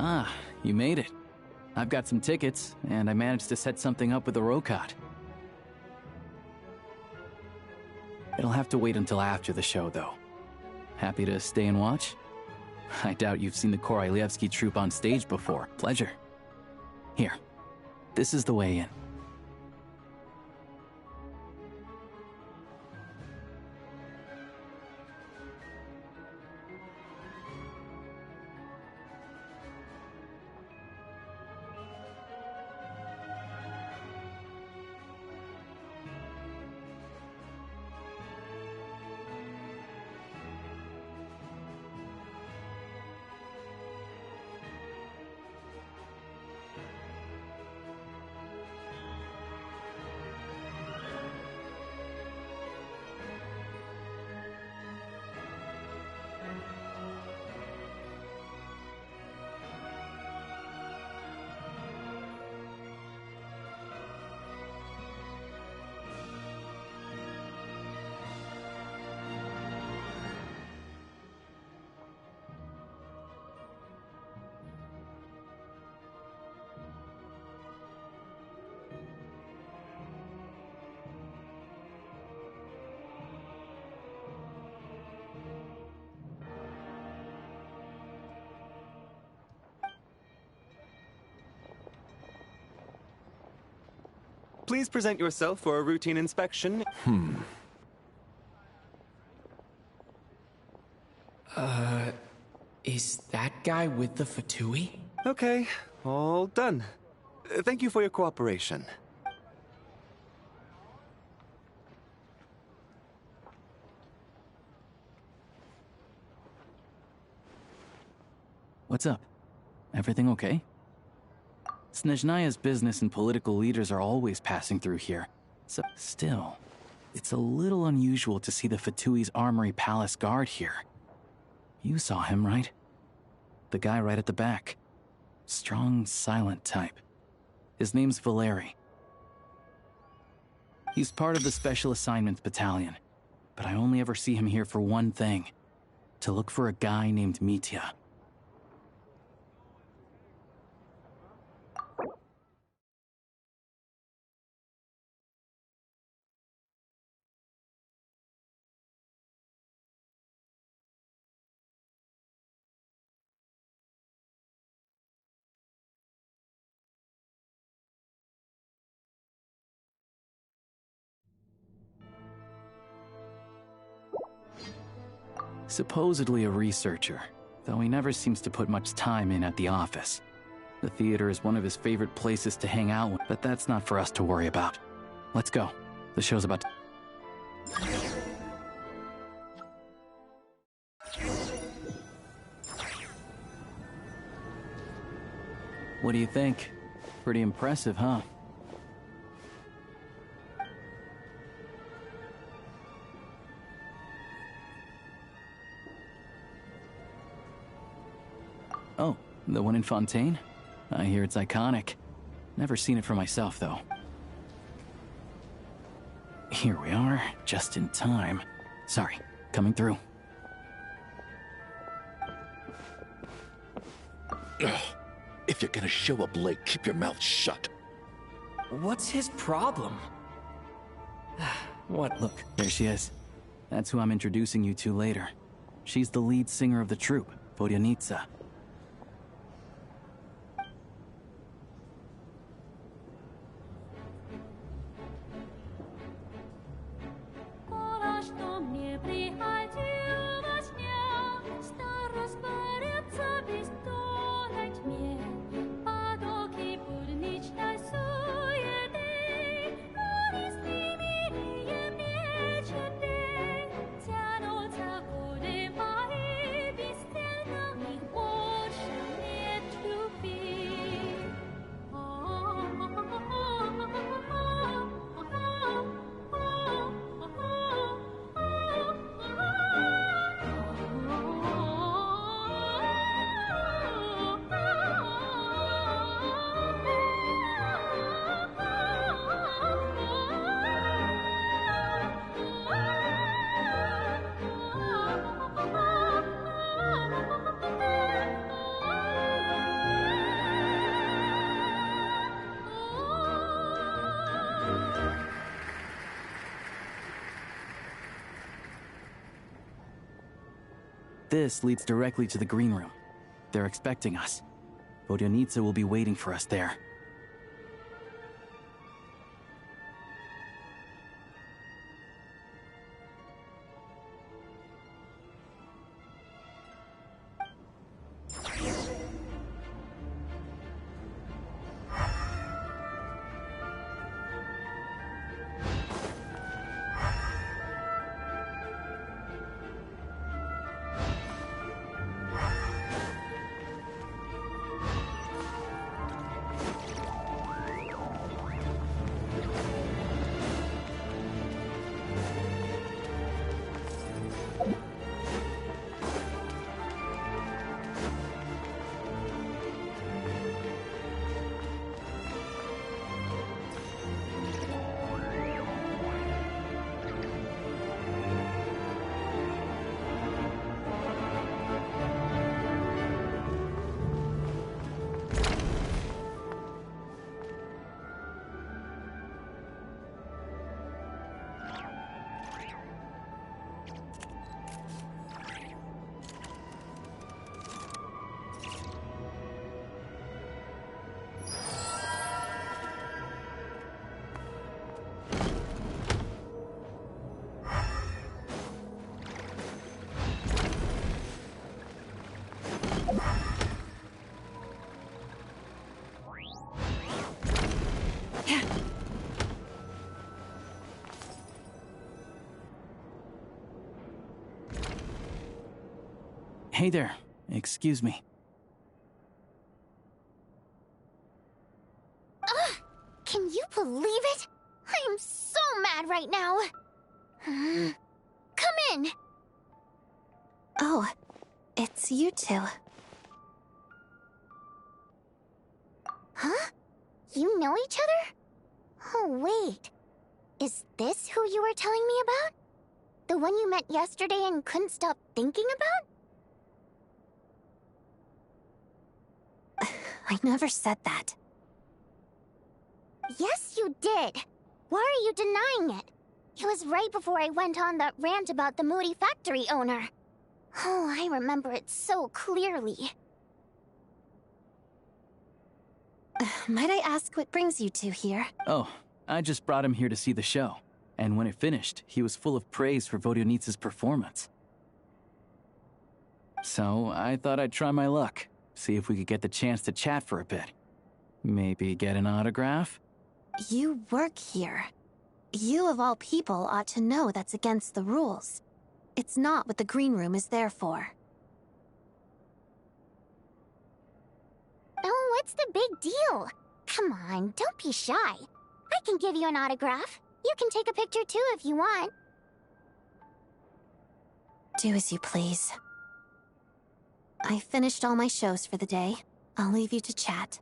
Ah, you made it. I've got some tickets, and I managed to set something up with the Rokot. It'll have to wait until after the show, though. Happy to stay and watch? I doubt you've seen the Korolyevsky troupe on stage before. Pleasure. Here, this is the way in. Please present yourself for a routine inspection. Is that guy with the Fatui? Okay, all done. Thank you for your cooperation. What's up? Everything okay? Snezhnaya's business and political leaders are always passing through here. So, still, it's a little unusual to see the Fatui's Armory Palace guard here. You saw him, right? The guy right at the back. Strong, silent type. His name's Valeri. He's part of the Special Assignments Battalion, but I only ever see him here for one thing. To look for a guy named Mitya. Supposedly a researcher, though he never seems to put much time in at the office. The theater is one of his favorite places to hang out with, but that's not for us to worry about. Let's go. The show's about to... What do you think? Pretty impressive, huh? Oh, the one in Fontaine? I hear it's iconic. Never seen it for myself, though. Here we are, just in time. Sorry, coming through. Ugh. If you're gonna show up late, keep your mouth shut. What's his problem? What? Look, there she is. That's who I'm introducing you to later. She's the lead singer of the troupe, Vodyanitsa. this leads directly to the green room. They're expecting us. Vodyanitsa will be waiting for us there. Hey there. Excuse me. Ugh! Can you believe it? I am so mad right now. Come in. Oh, it's you two. Huh? You know each other? Oh, wait. Is this who you were telling me about? The one you met yesterday and couldn't stop thinking about? I never said that. Yes, you did. Why are you denying it? It was right before I went on that rant about the moody factory owner. Oh, I remember it so clearly. Might I ask what brings you two here? Oh, I just brought him here to see the show. And when it finished, he was full of praise for Vodyanitsa's performance. So I thought I'd try my luck. See if we could get the chance to chat for a bit. Maybe get an autograph? You work here. You of all people ought to know that's against the rules. It's not what the green room is there for. Oh, what's the big deal? Come on, don't be shy. I can give you an autograph. You can take a picture too if you want. Do as you please. I finished all my shows for the day. I'll leave you to chat.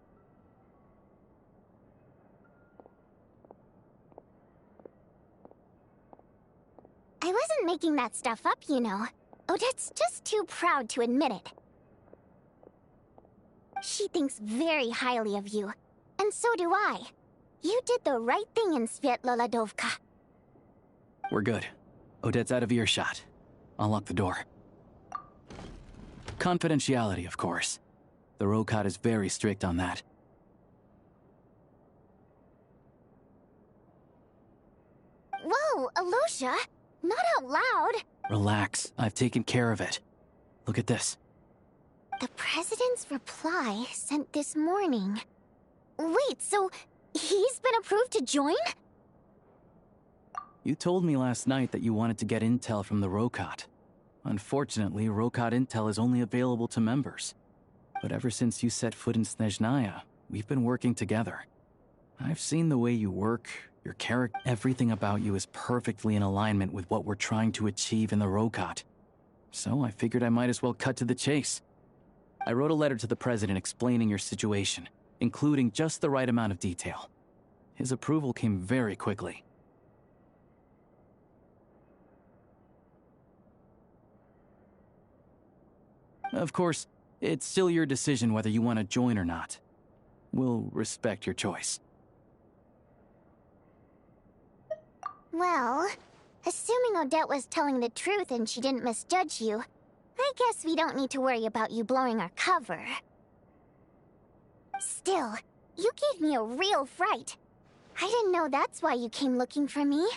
I wasn't making that stuff up, you know. Odette's just too proud to admit it. She thinks very highly of you, and so do I. You did the right thing in Svietloladovka. We're good. Odette's out of earshot. I'll lock the door. Confidentiality, of course. The Rokot is very strict on that. Whoa, Alosha! Not out loud! Relax. I've taken care of it. Look at this. The President's reply sent this morning. Wait, so he's been approved to join? You told me last night that you wanted to get intel from the Rokot. Unfortunately, Rokot intel is only available to members. But ever since you set foot in Snezhnaya, we've been working together. I've seen the way you work, your character, everything about you is perfectly in alignment with what we're trying to achieve in the Rokot. So I figured I might as well cut to the chase. I wrote a letter to the President explaining your situation, including just the right amount of detail. His approval came very quickly. Of course, it's still your decision whether you want to join or not. We'll respect your choice. Well, assuming Odette was telling the truth and she didn't misjudge you, I guess we don't need to worry about you blowing our cover. Still, you gave me a real fright. I didn't know that's why you came looking for me.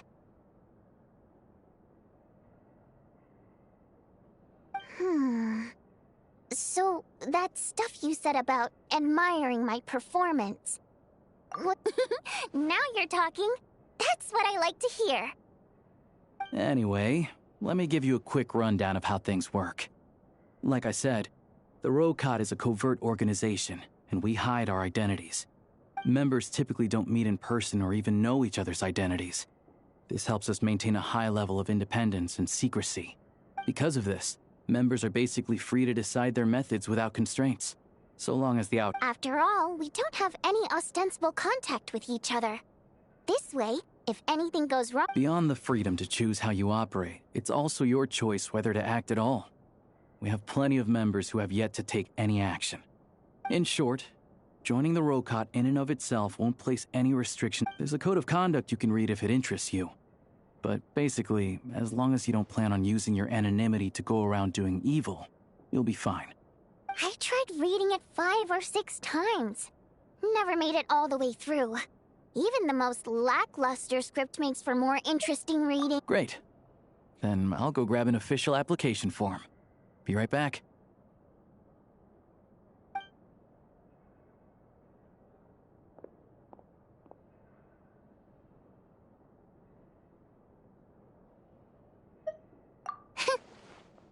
So, that stuff you said about admiring my performance. What? Now you're talking. That's what I like to hear. Anyway, let me give you a quick rundown of how things work. Like I said, the Rokot is a covert organization, and we hide our identities. Members typically don't meet in person or even know each other's identities. This helps us maintain a high level of independence and secrecy. Because of this, members are basically free to decide their methods without constraints, so long as the After all, we don't have any ostensible contact with each other. This way, if anything goes wrong... Beyond the freedom to choose how you operate, it's also your choice whether to act at all. We have plenty of members who have yet to take any action. In short, joining the Rokot in and of itself won't place any restriction. There's a code of conduct you can read if it interests you. But basically, as long as you don't plan on using your anonymity to go around doing evil, you'll be fine. I tried reading it 5 or 6 times. Never made it all the way through. Even the most lackluster script makes for more interesting reading. Great. Then I'll go grab an official application form. Be right back.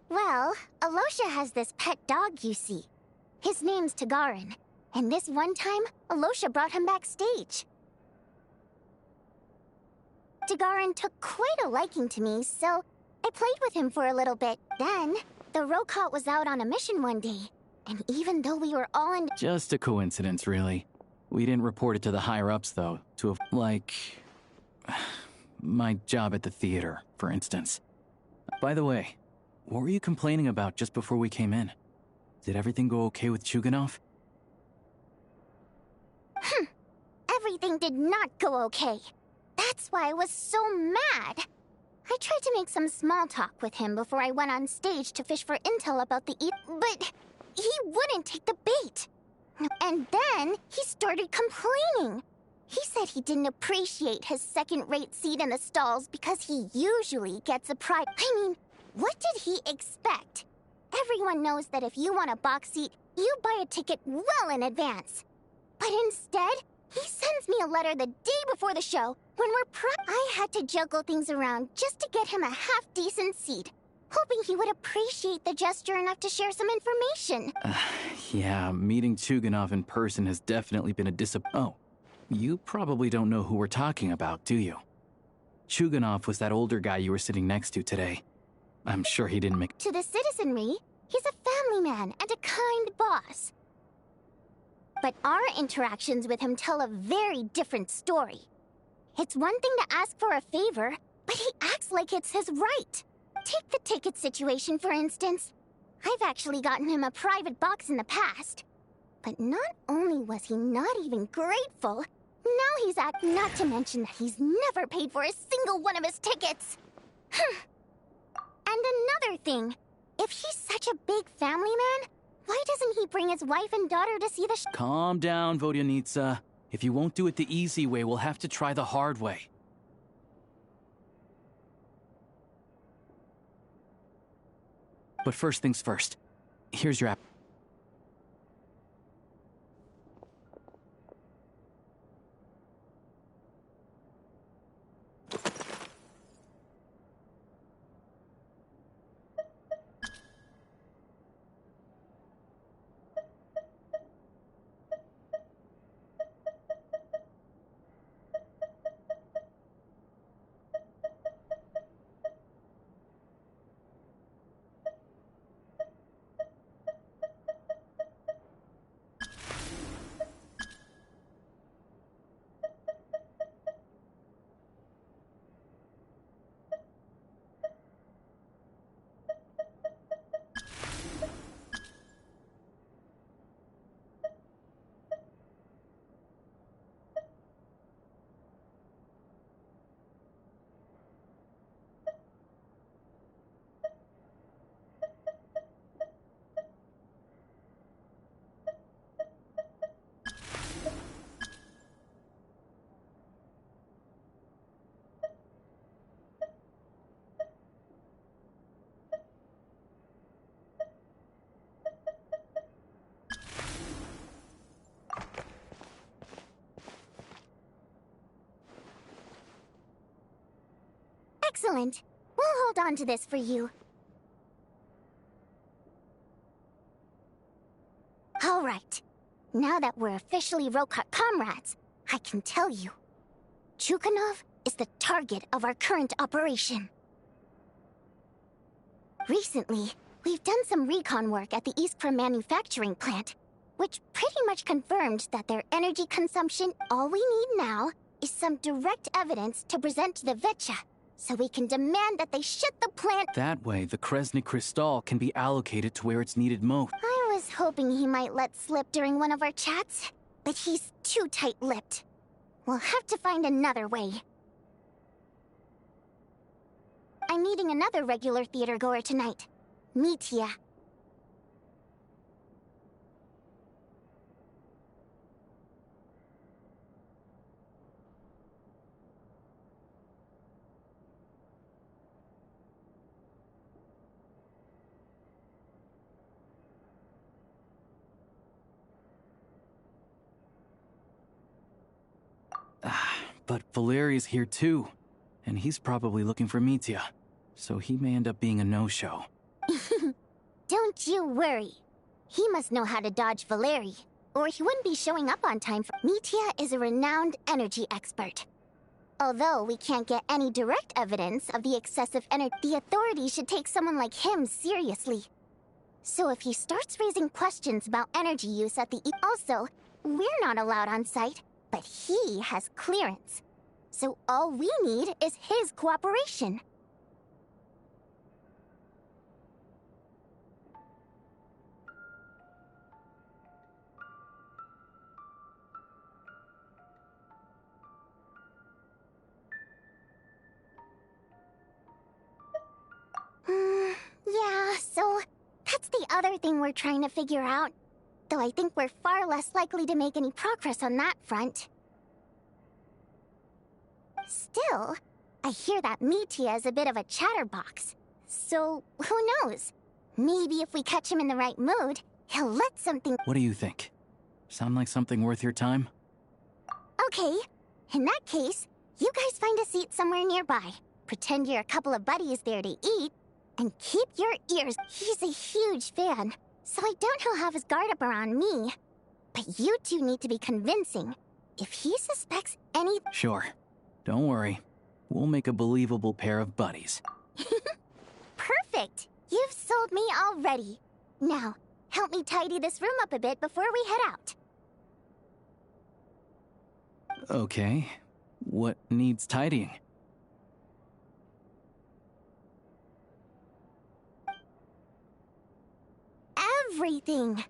Well, Alosha has this pet dog, you see. His name's Tagarin, and this one time, Alosha brought him backstage. Tagarin took quite a liking to me, so I played with him for a little bit. Then, the Rokot was out on a mission one day, and even though we were all in... Just a coincidence, really. We didn't report it to the higher-ups, though, to have, like... my job at the theater, for instance. By the way, what were you complaining about just before we came in? Did everything go okay with Chuganov? Everything did not go okay. That's why I was so mad. I tried to make some small talk with him before I went on stage to fish for intel about the but he wouldn't take the bait. And then he started complaining. He said he didn't appreciate his second-rate seat in the stalls because he usually gets a prize. I mean, what did he expect? Everyone knows that if you want a box seat, you buy a ticket well in advance. But instead, he sends me a letter the day before the show when I had to juggle things around just to get him a half-decent seat, hoping he would appreciate the gesture enough to share some information. Yeah, meeting Chuganov in person has definitely been a Oh, you probably don't know who we're talking about, do you? Chuganov was that older guy you were sitting next to today. I'm sure he didn't make... To the citizenry, he's a family man and a kind boss. But our interactions with him tell a very different story. It's one thing to ask for a favor, but he acts like it's his right. Take the ticket situation, for instance. I've actually gotten him a private box in the past. But not only was he not even grateful, now he's not to mention that he's never paid for a single one of his tickets. And another thing, if he's such a big family man, why doesn't he bring his wife and daughter to see the Calm down, Vodyanitsa. If you won't do it the easy way, we'll have to try the hard way. But first things first. Here's your app. Excellent. We'll hold on to this for you. All right. Now that we're officially Rokart comrades, I can tell you. Chukhanov is the target of our current operation. Recently, we've done some recon work at the Iskra manufacturing plant, which pretty much confirmed that their energy consumption, all we need now, is some direct evidence to present to the Vetcha, so we can demand that they shut the plant. That way, the Kresny Crystal can be allocated to where it's needed most. I was hoping he might let slip during one of our chats, but he's too tight-lipped. We'll have to find another way. I'm meeting another regular theater goer tonight, Mitya. But Valeri's here too, and he's probably looking for Mitya, so he may end up being a no-show. Don't you worry. He must know how to dodge Valeri, or he wouldn't be showing up on time. Mitya is a renowned energy expert. Although we can't get any direct evidence of the excessive energy, the authorities should take someone like him seriously. So if he starts raising questions about energy use at the Also, we're not allowed on site, but he has clearance. So all we need is his cooperation. Yeah, so that's the other thing we're trying to figure out. Though I think we're far less likely to make any progress on that front. Still, I hear that Mitya is a bit of a chatterbox. So, who knows? Maybe if we catch him in the right mood, he'll let something— What do you think? Sound like something worth your time? Okay. In that case, you guys find a seat somewhere nearby. Pretend you're a couple of buddies there to eat, and keep your ears— He's a huge fan, so I doubt he'll have his guard up around me. But you two need to be convincing. If he suspects any— Sure. Don't worry. We'll make a believable pair of buddies. Perfect! You've sold me already. Now, help me tidy this room up a bit before we head out. Okay. What needs tidying? Everything!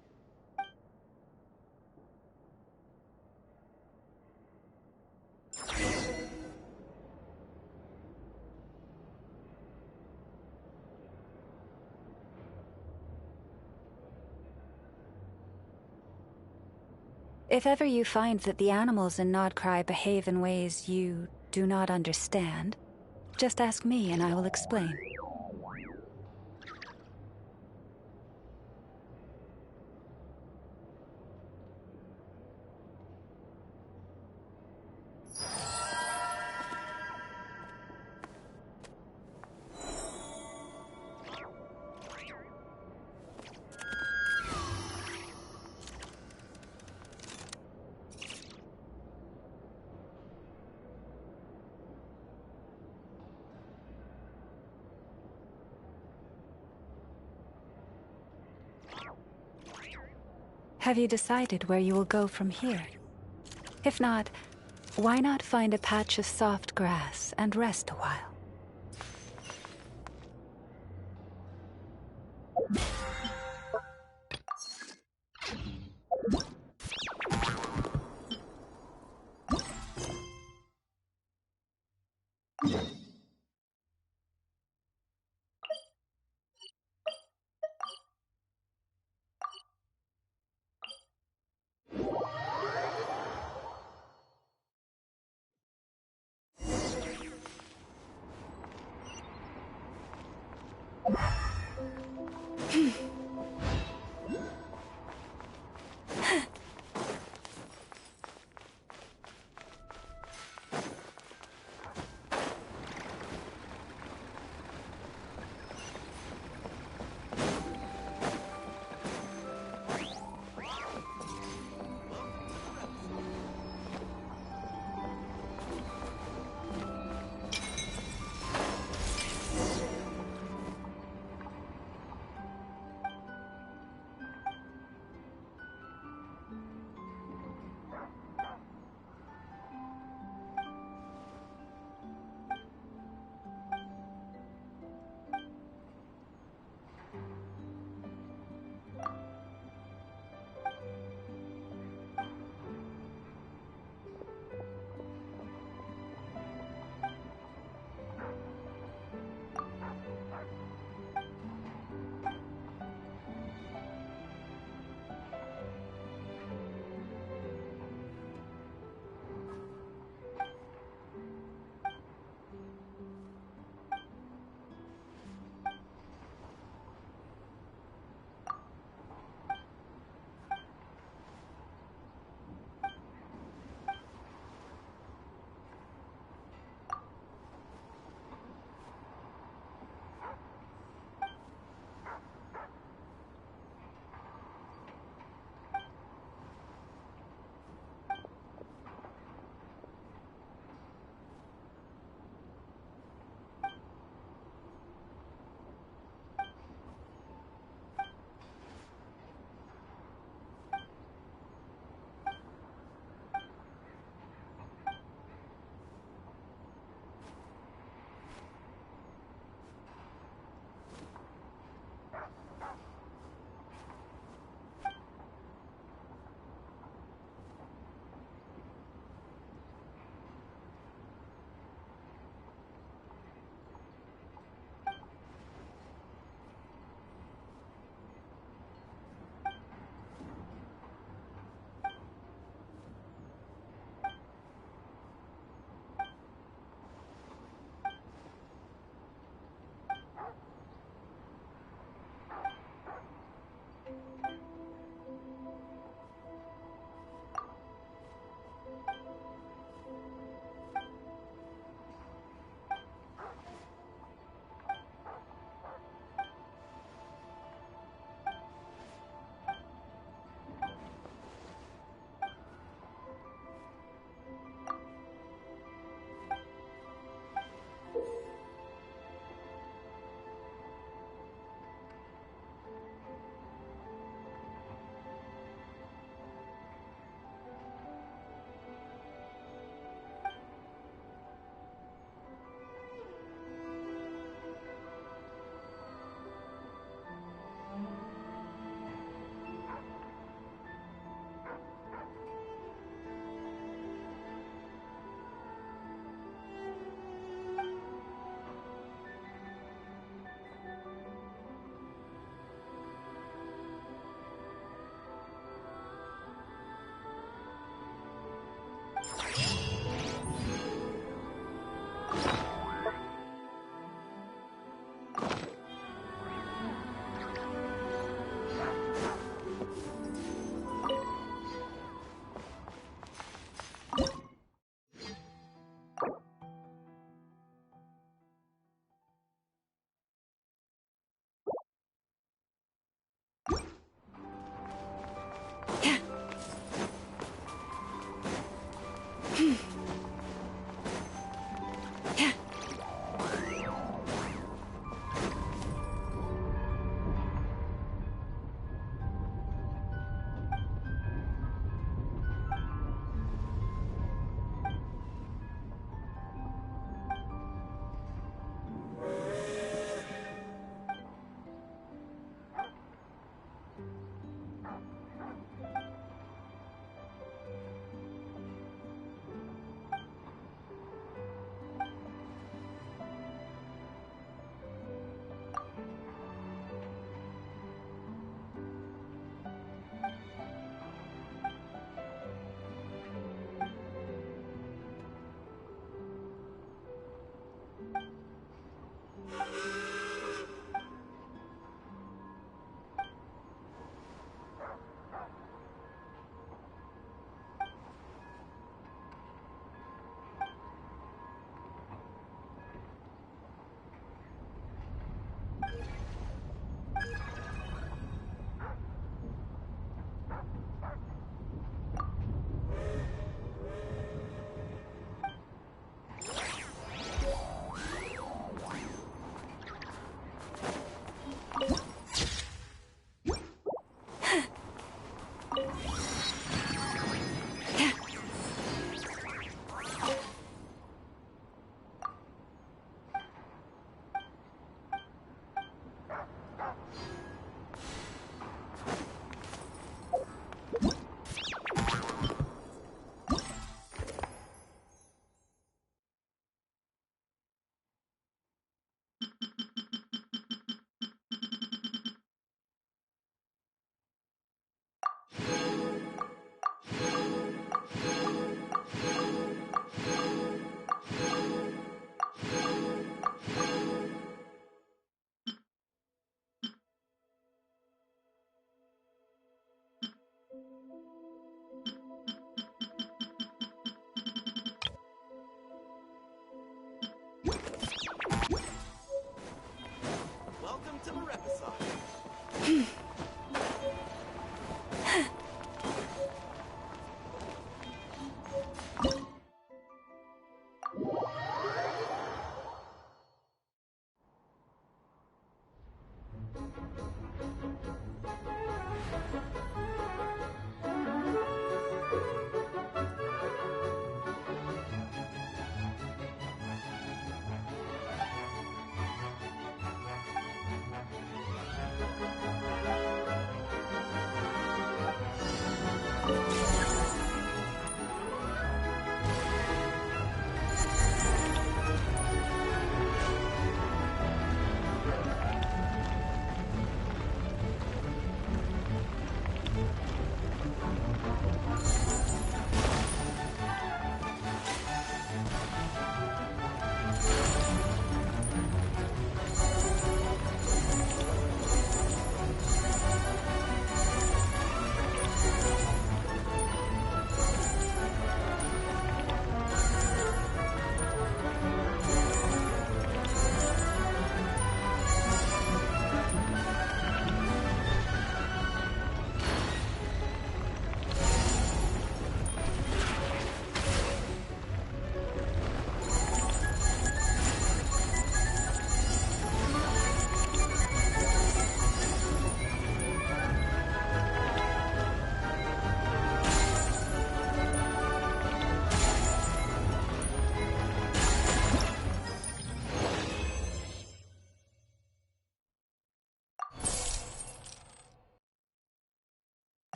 If ever you find that the animals in Nodcry behave in ways you do not understand, just ask me and I will explain. Have you decided where you will go from here? If not, why not find a patch of soft grass and rest a while?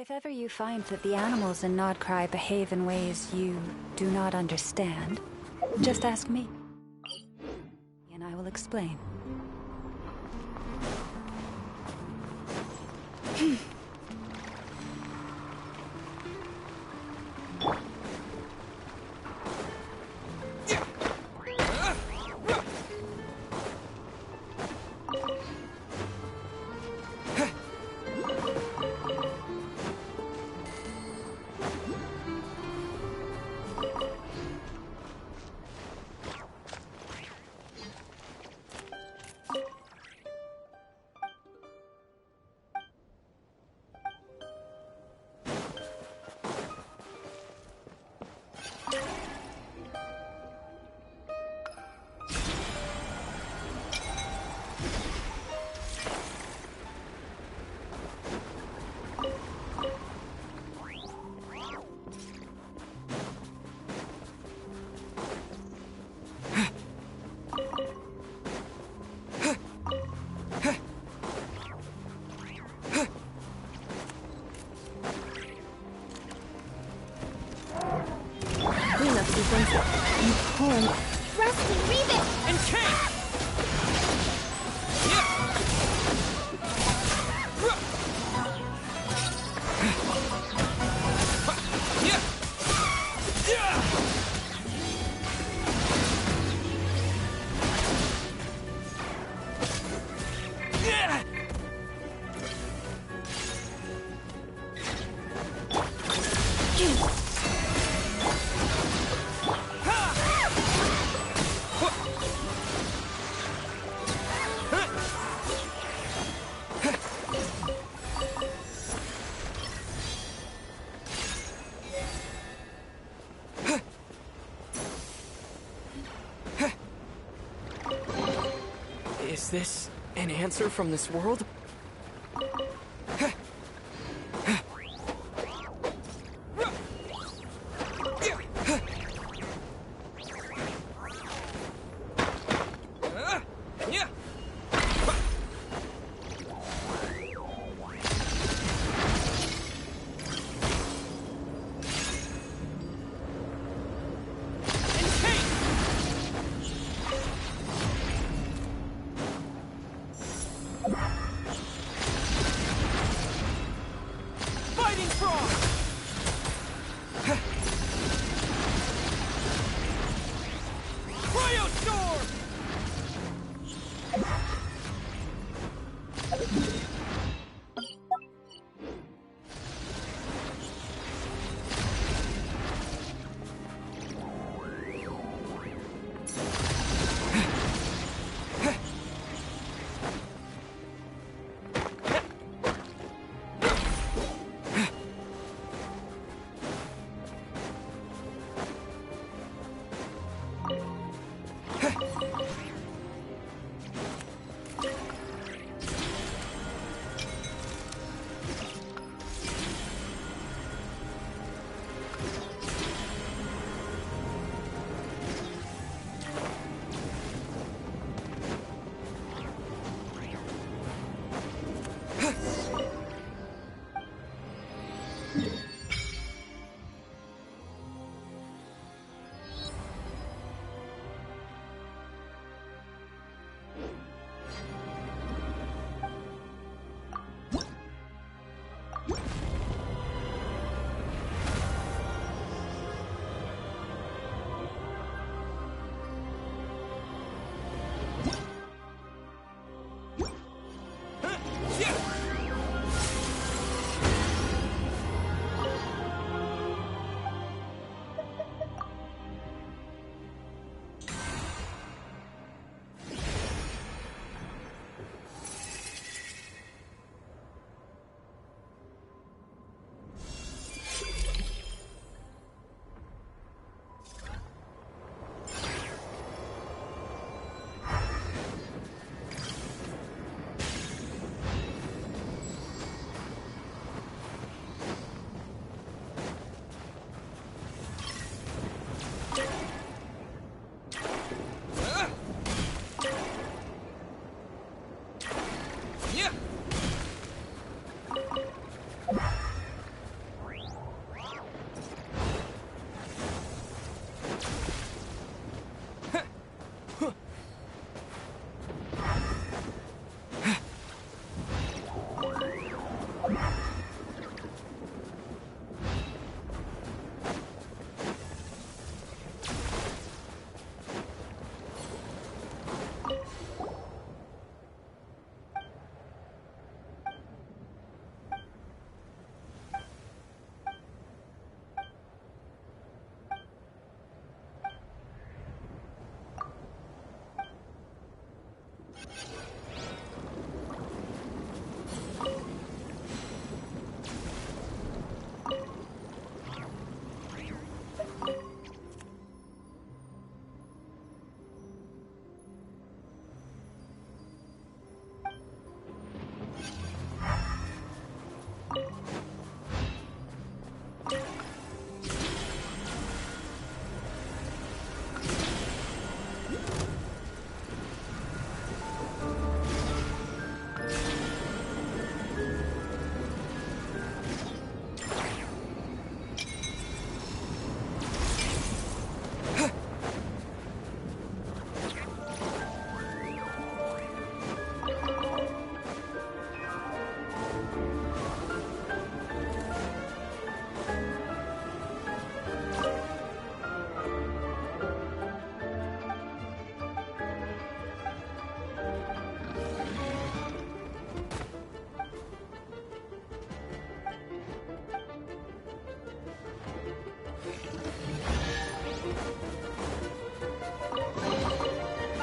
If ever you find that the animals in Nodcry behave in ways you do not understand, just ask me, and I will explain. You pull. Rusty, read it! And Kate! Is this an answer from this world?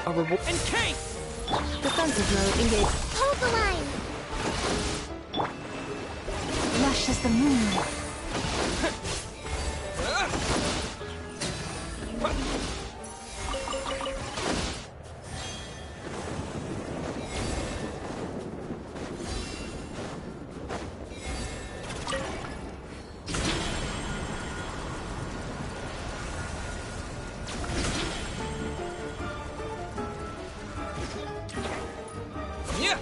A reward. In case! Defensive mode engaged. Hold the line! Lush as the moon. Yeah!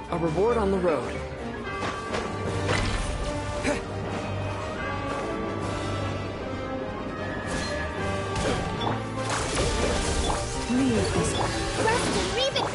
A reward on the road. Leave this one. Rest and rebuild!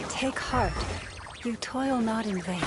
Take heart. You toil not in vain.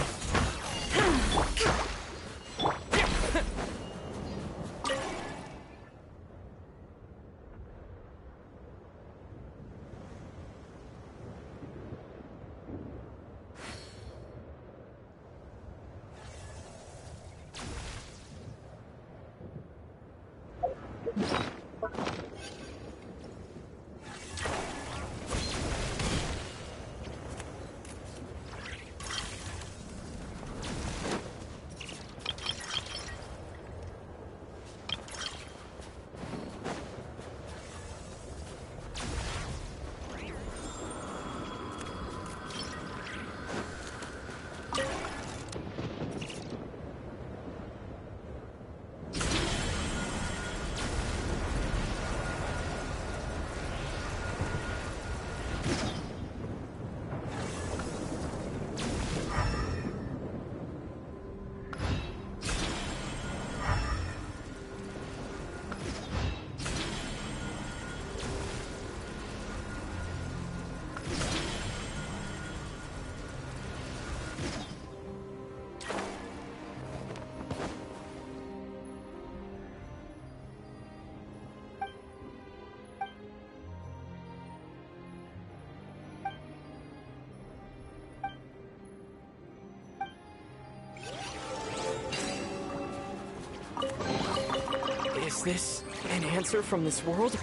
Is this an answer from this world?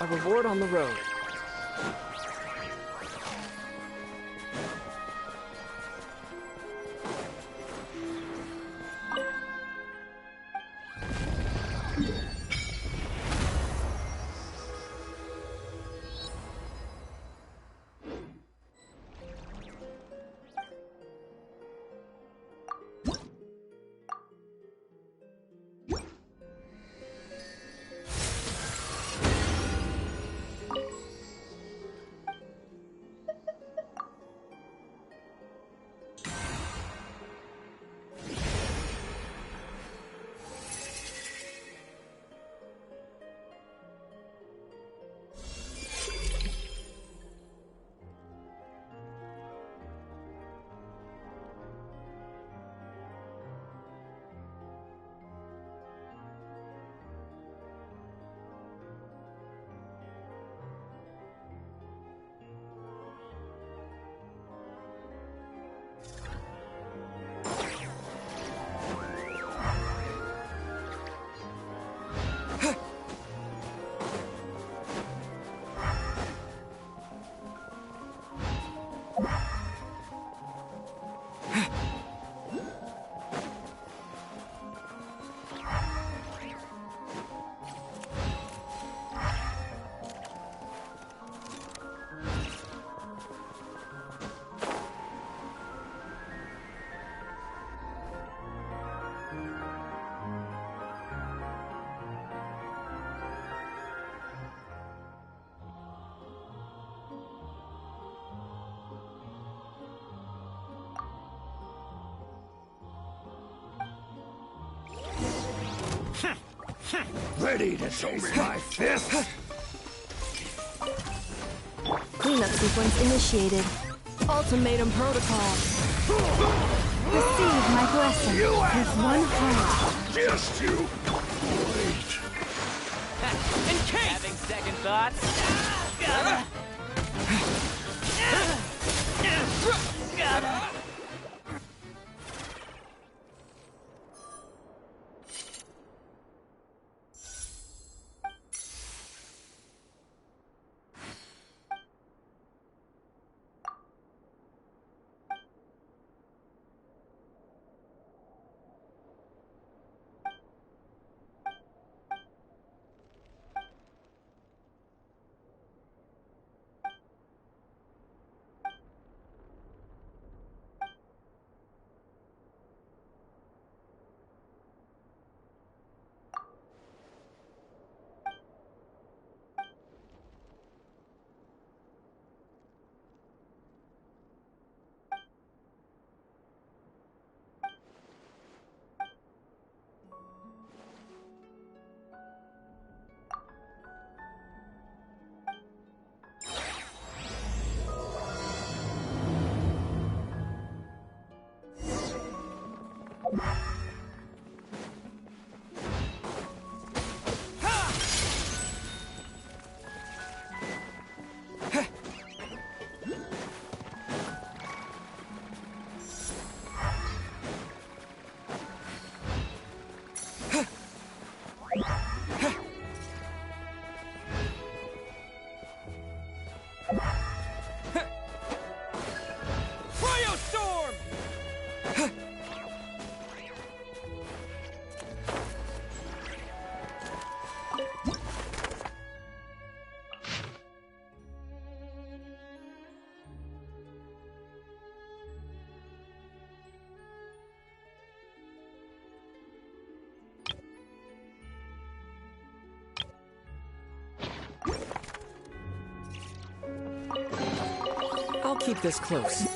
A reward on the road. Ready to taste my fist? Cleanup sequence initiated. Ultimatum protocol. Receive my blessing with one heart. Just you wait. In case! Having second thoughts? keep this close.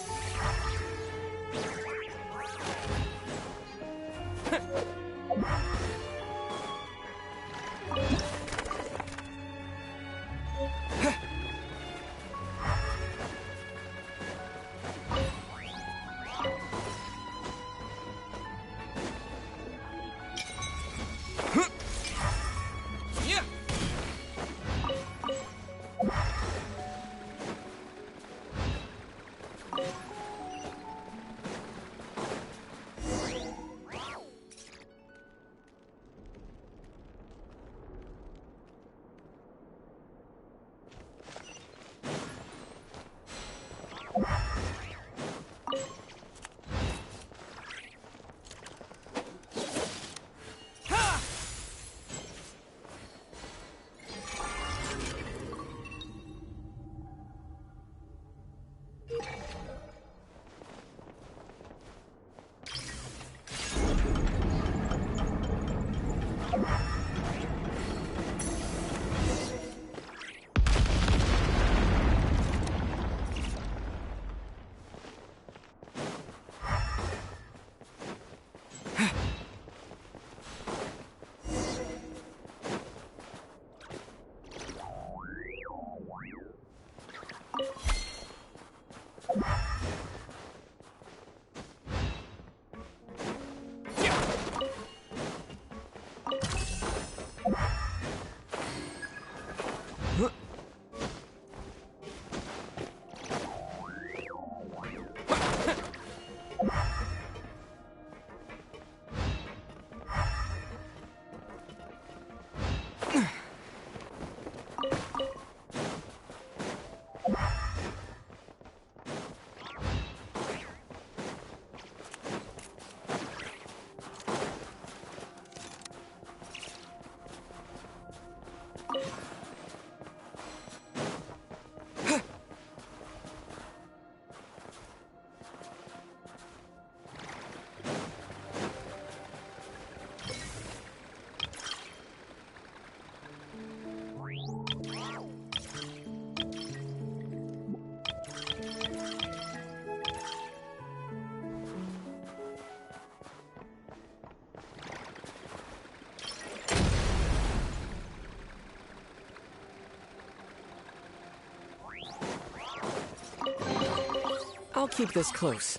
I'll keep this close.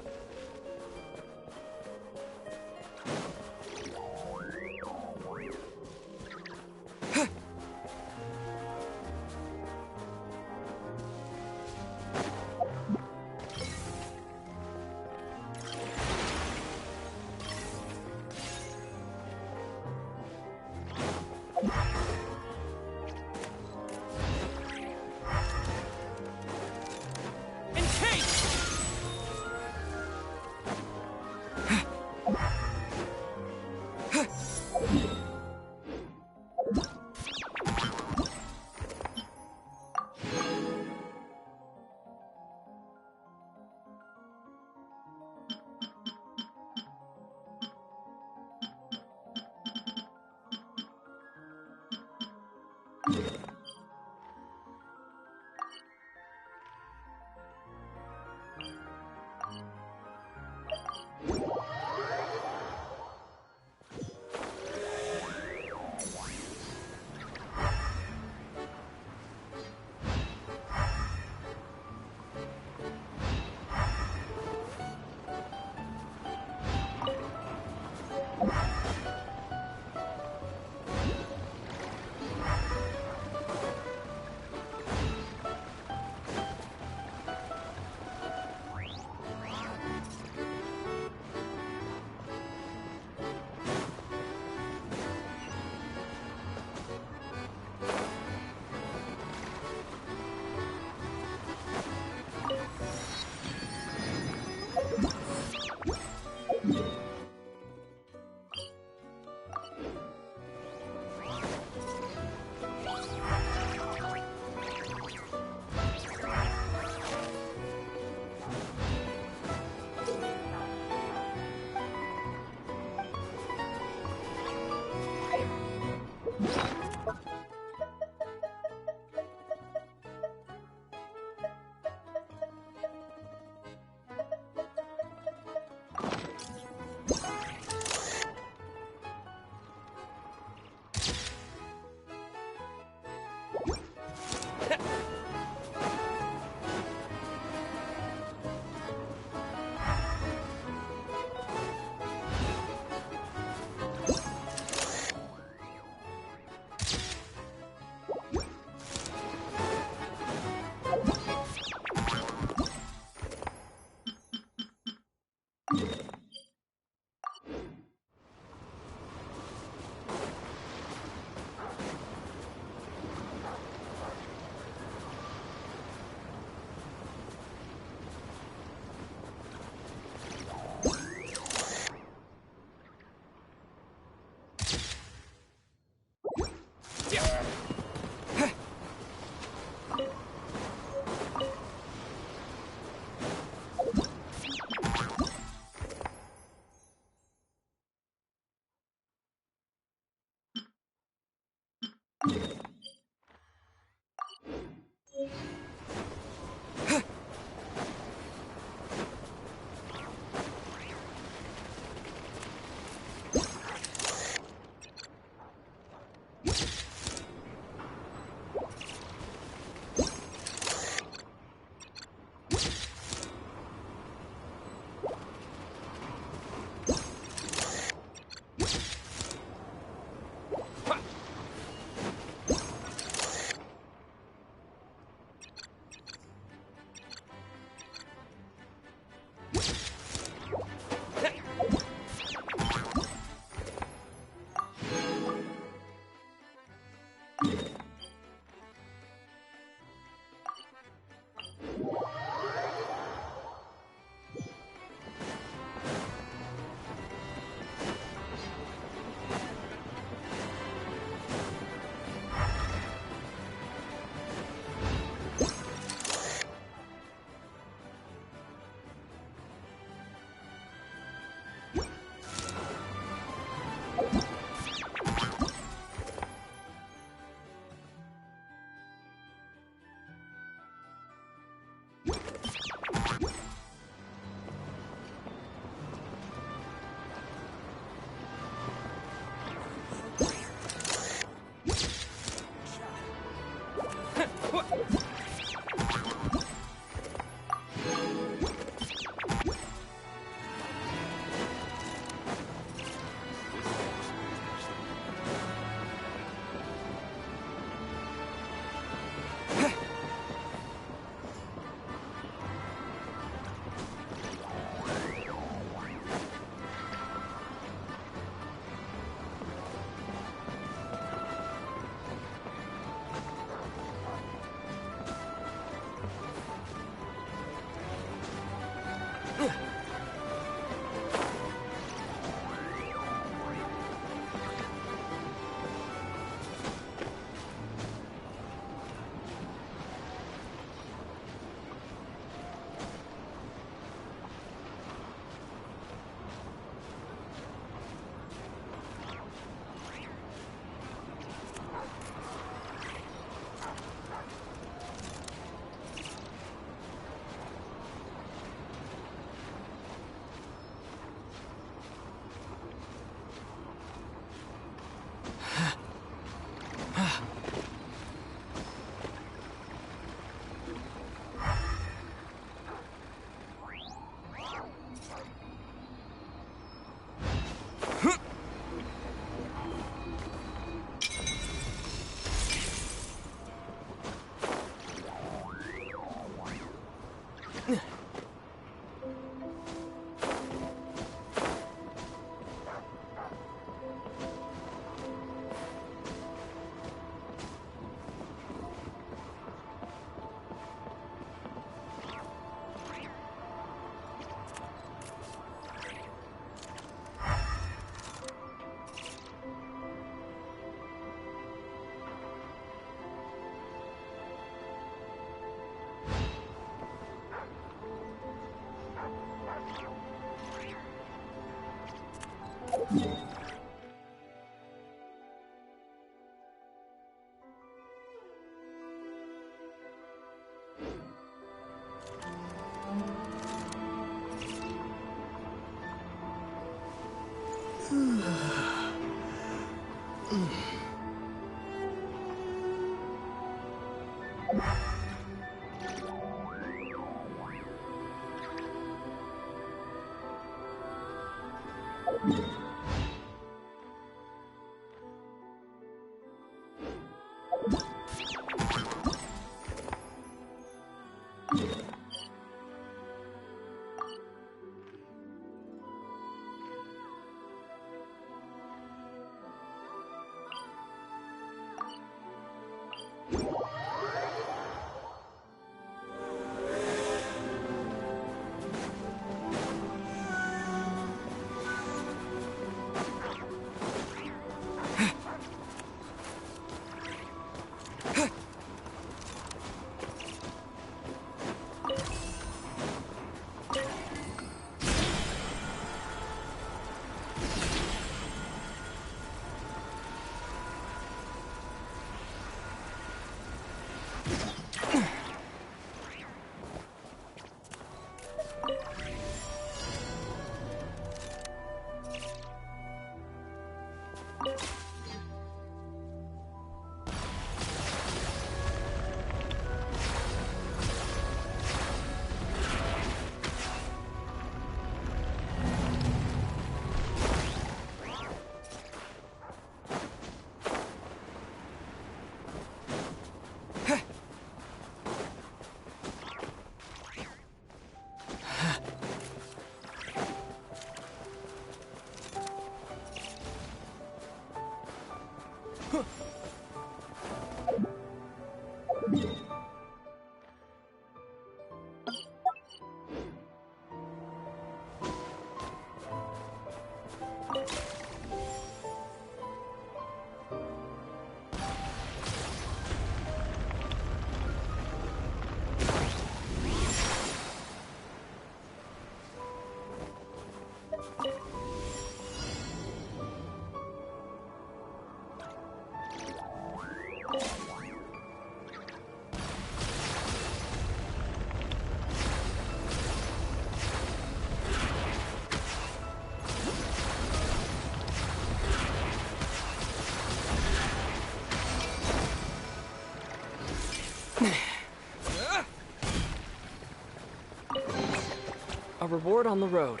A reward on the road.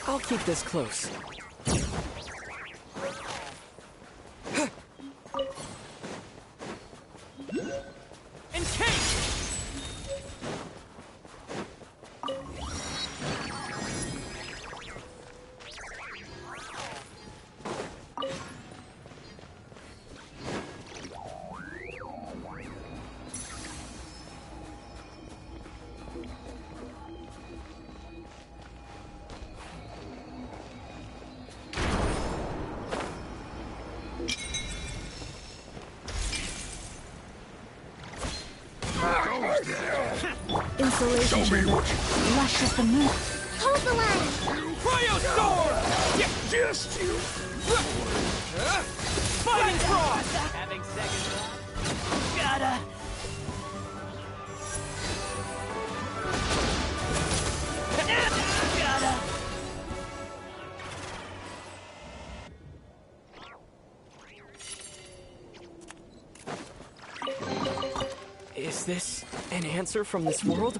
I'll keep this close. Insulation chamber. Lush as the moon. Hold the line! Cryo sword! Yeah, just you! Fighting frost! Having second thought? Gotta. Is this an answer from this world?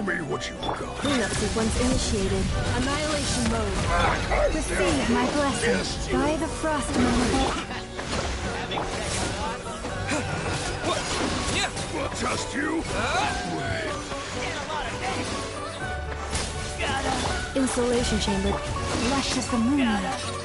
me what you've got. Cleanup sequence initiated. Annihilation mode. Receive my blessing. By the frost moon. We'll trust you. Wait. Insulation chamber. Lush as the moonlight.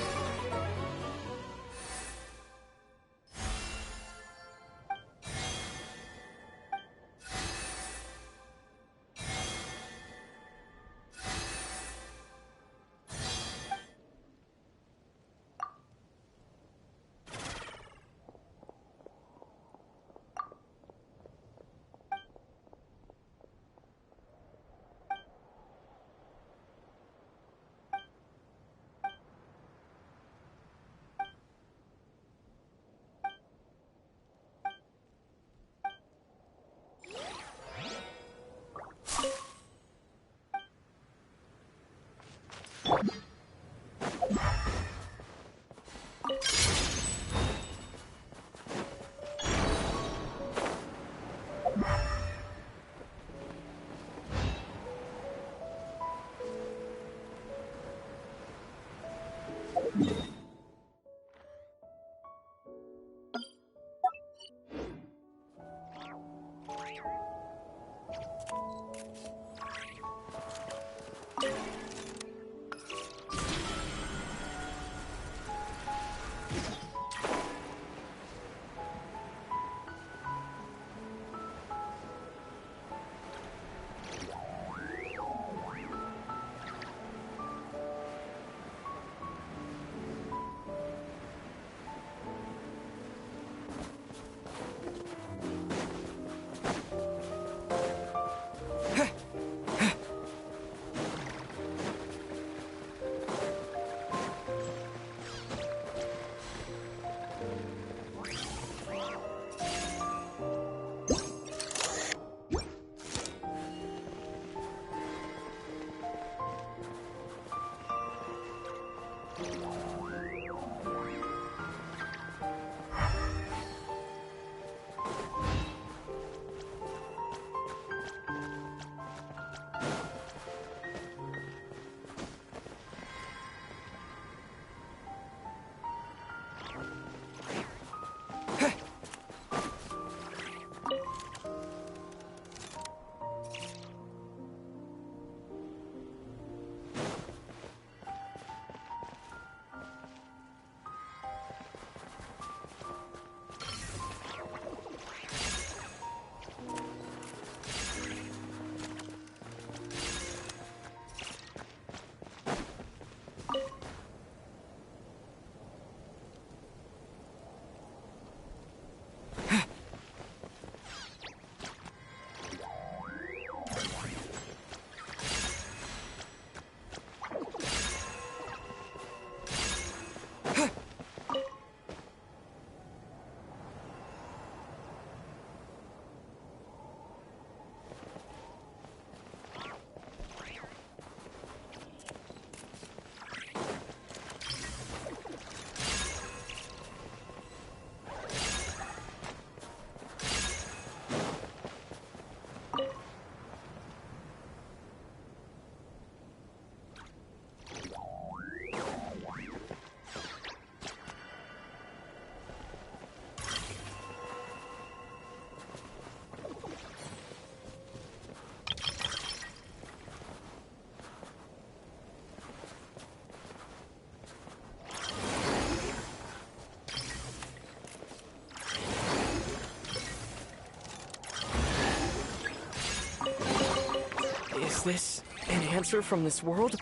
Is this an answer from this world?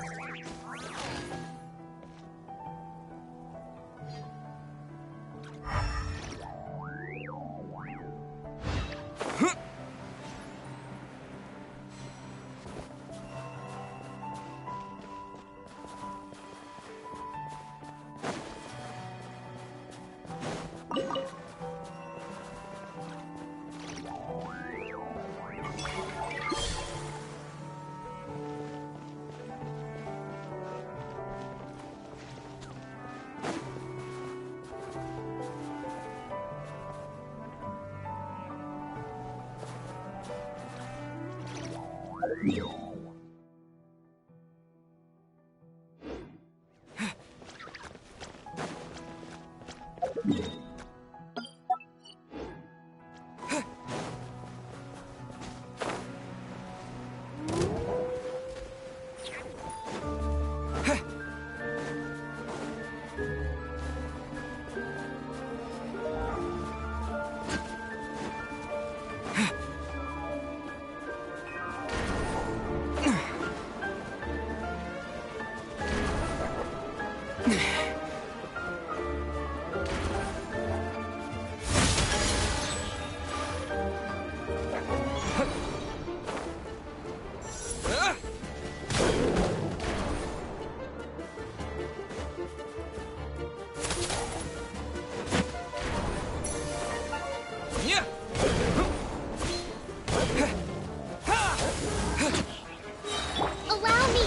Allow me!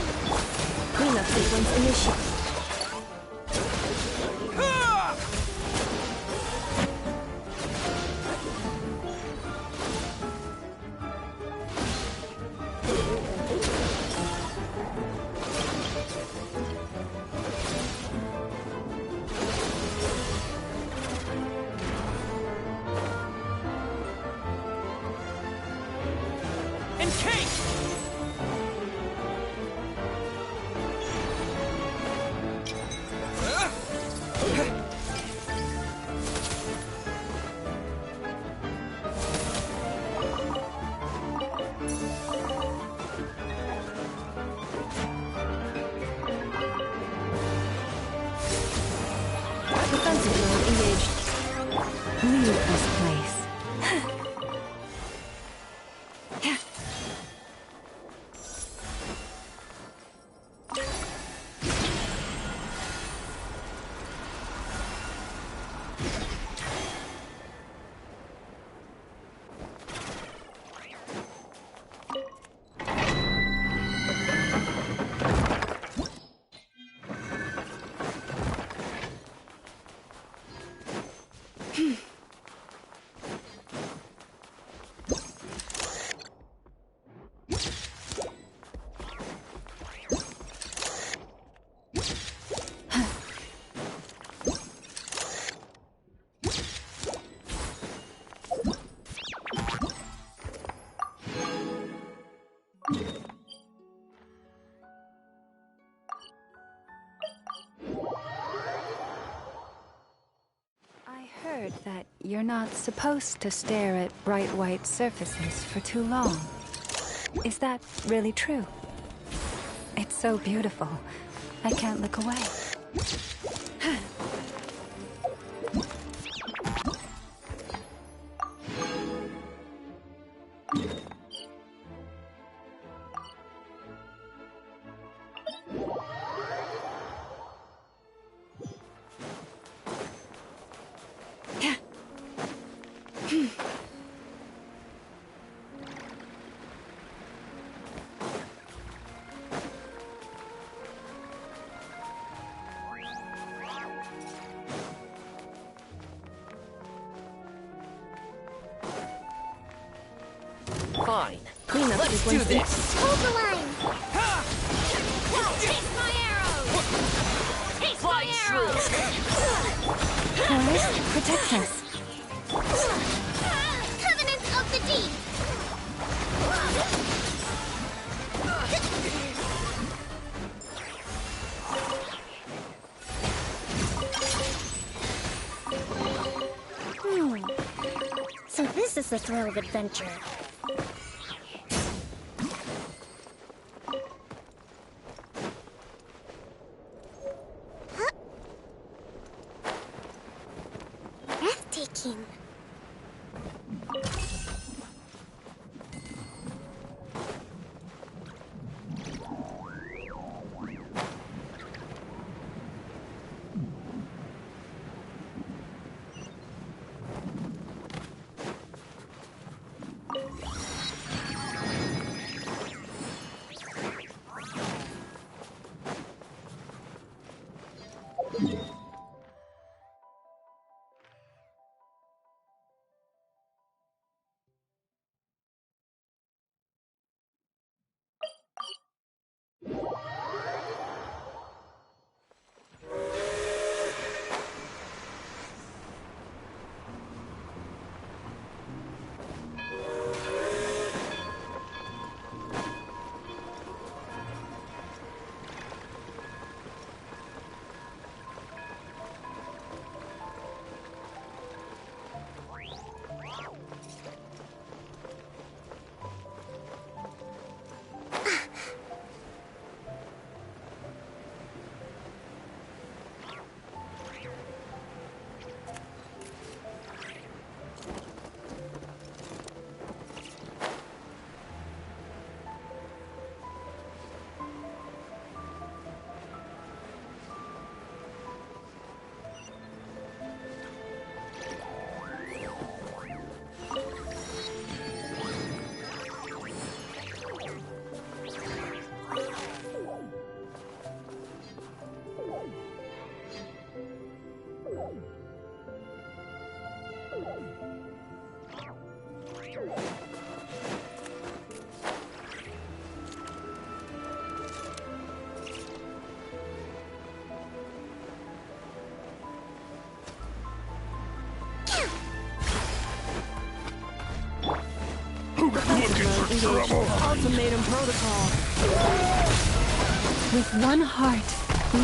Cleanup sequence initiated. Defensive mode engaged. Leave this place. That you're not supposed to stare at bright white surfaces for too long. Is that really true? It's so beautiful. I can't look away. Fine. Cleanup Let's do this. Hold the line! Taste my arrows! Taste my arrows! Forest, protect us. Covenant of the Deep! So this is the thrill of adventure. Breathtaking. trouble. Ultimatum protocol. With one heart, we...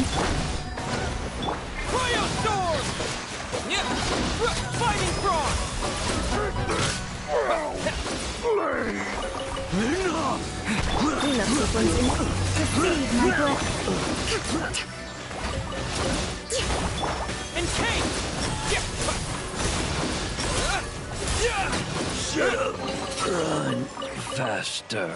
Cryo storm! Yeah! Fighting frog! Cleanup sequence in... Receive my blessing. Encase! Shut up. Run faster.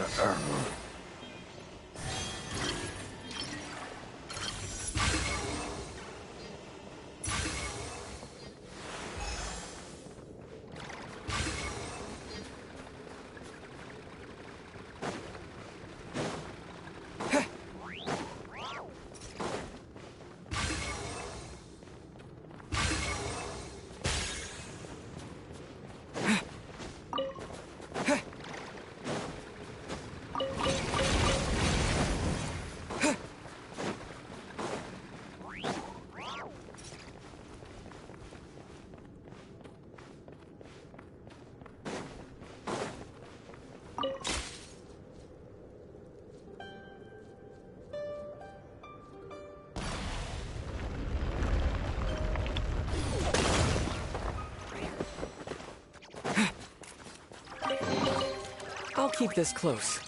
I'll keep this close.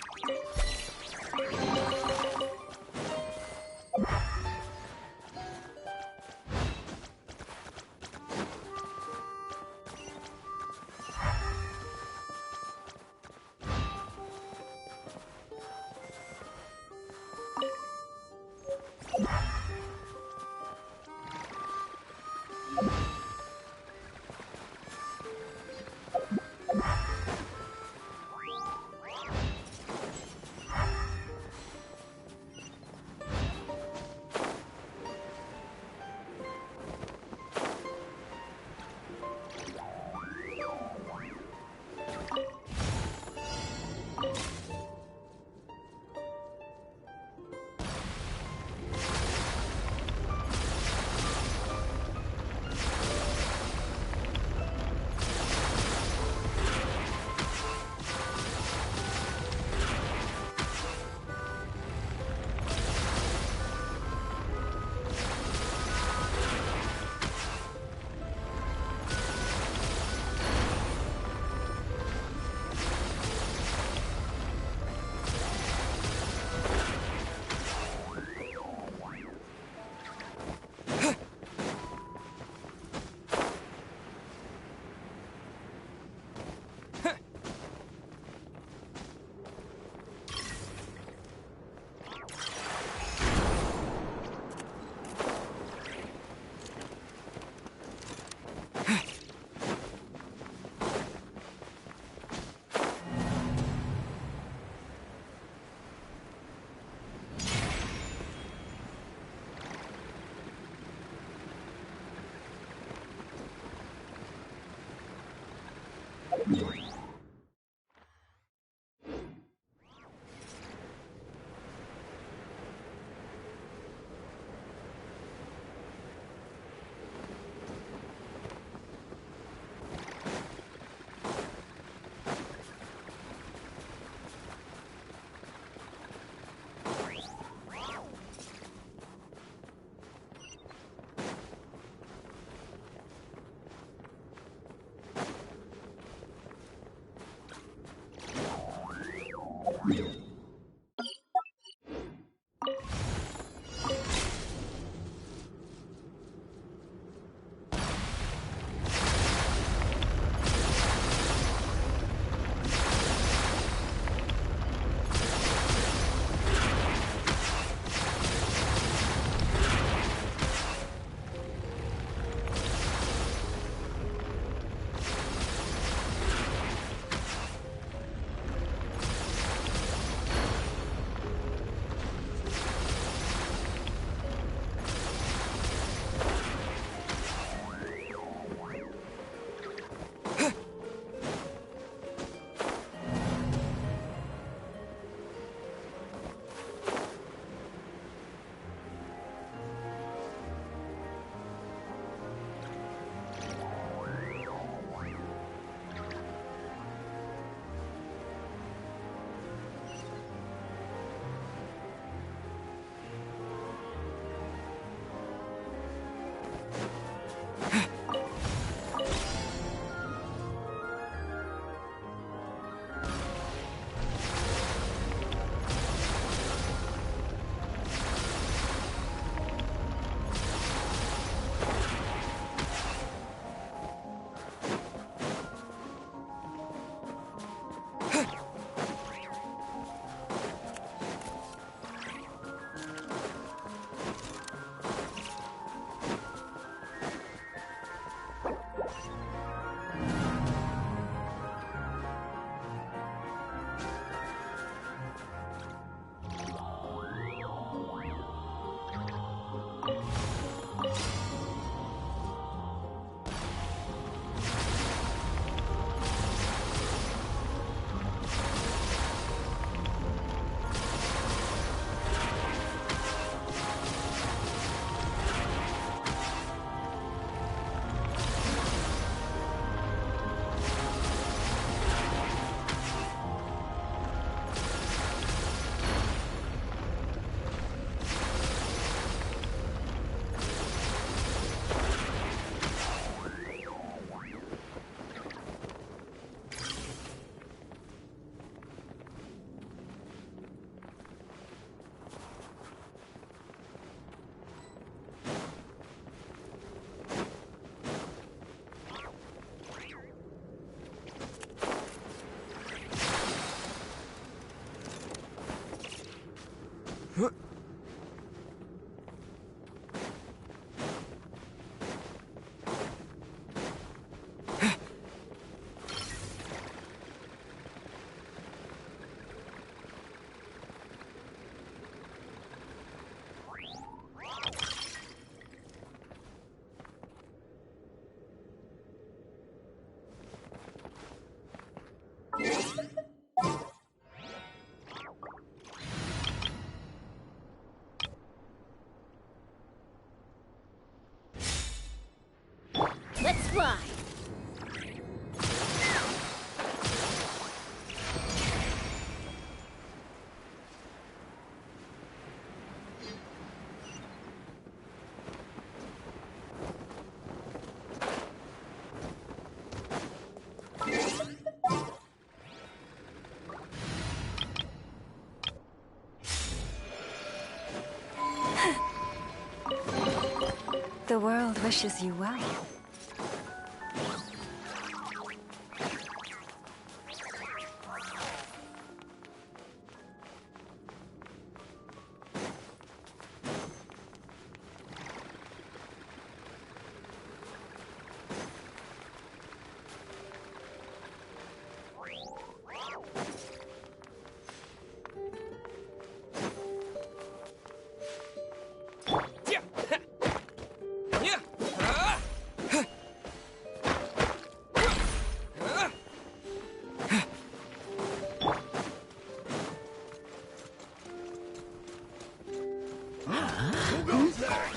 world wishes you well.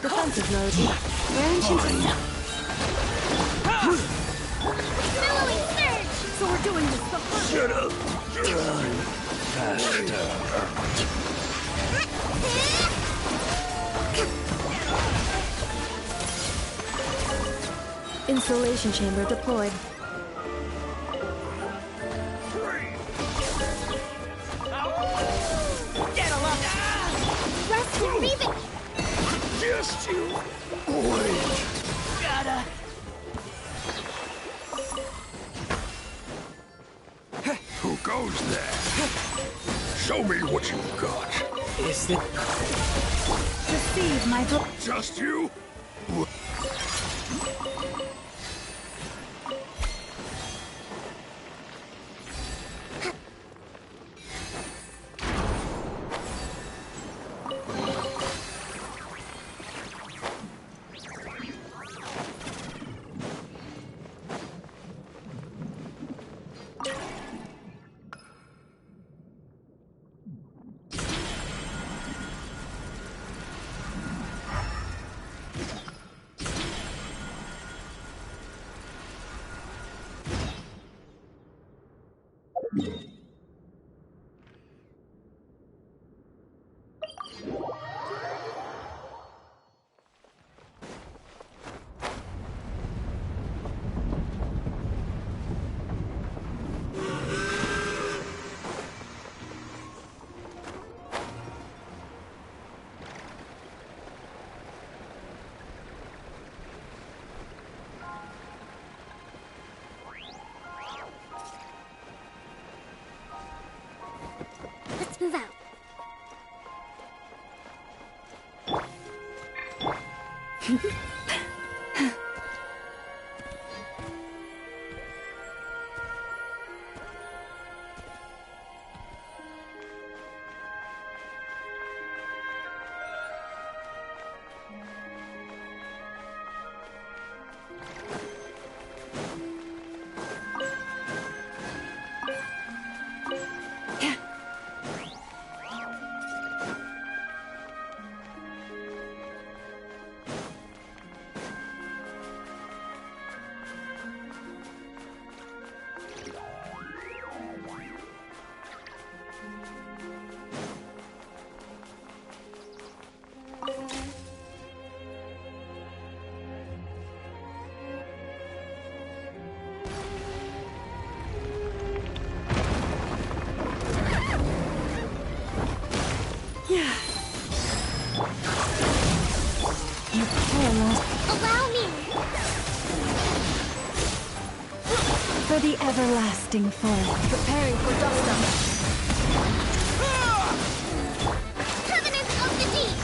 Defensive mode. We're in Billowing surge! So we're doing this the hard way. Shut up! Run faster! Installation chamber deployed. Get him up! Rest and breathing! Just you wait! Gotta... Who goes there? Show me what you got. Is it... Receive my vote. Just you? Let's move out. Allow me! For the everlasting forest. Preparing for dust up. Covenant of the Deep!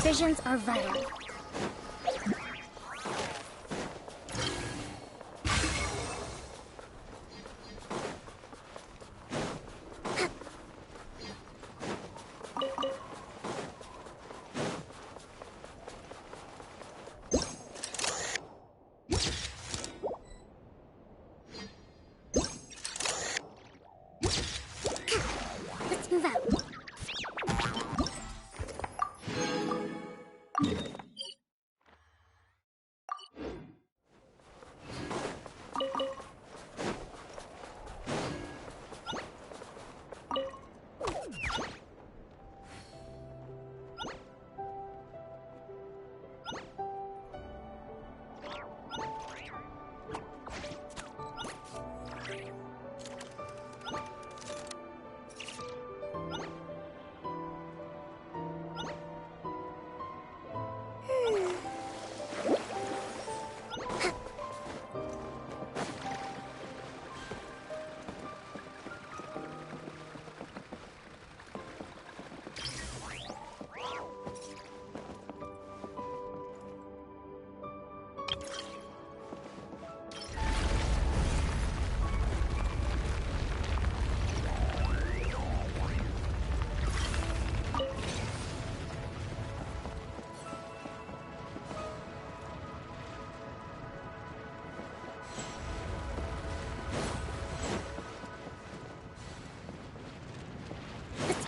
Visions are vital. Let's move out.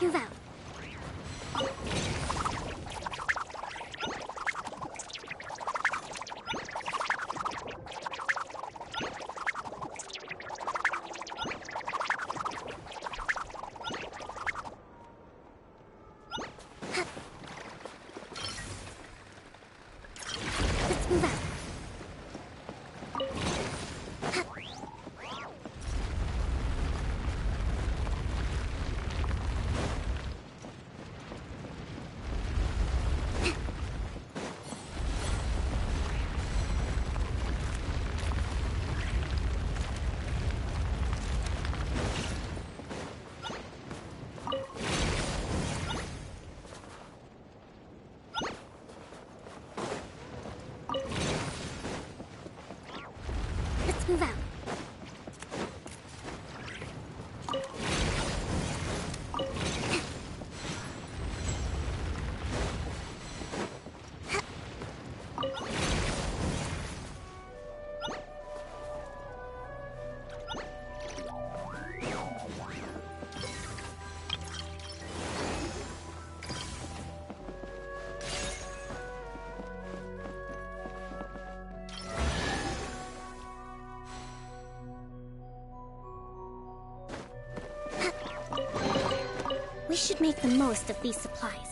move out. Let's move out. Let's move out. We should make the most of these supplies.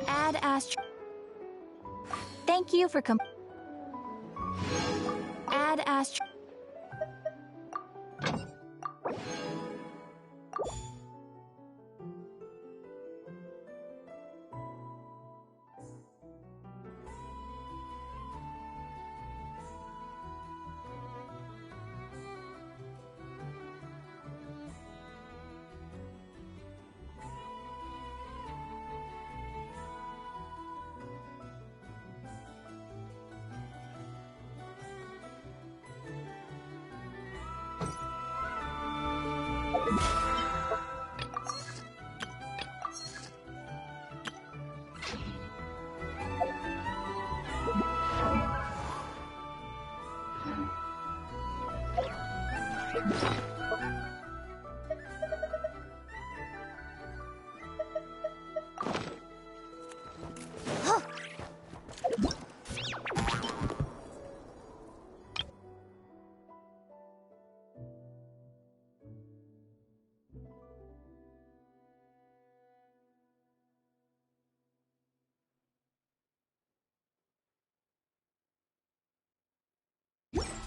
Add Astro. Thank you for Add Astro. it.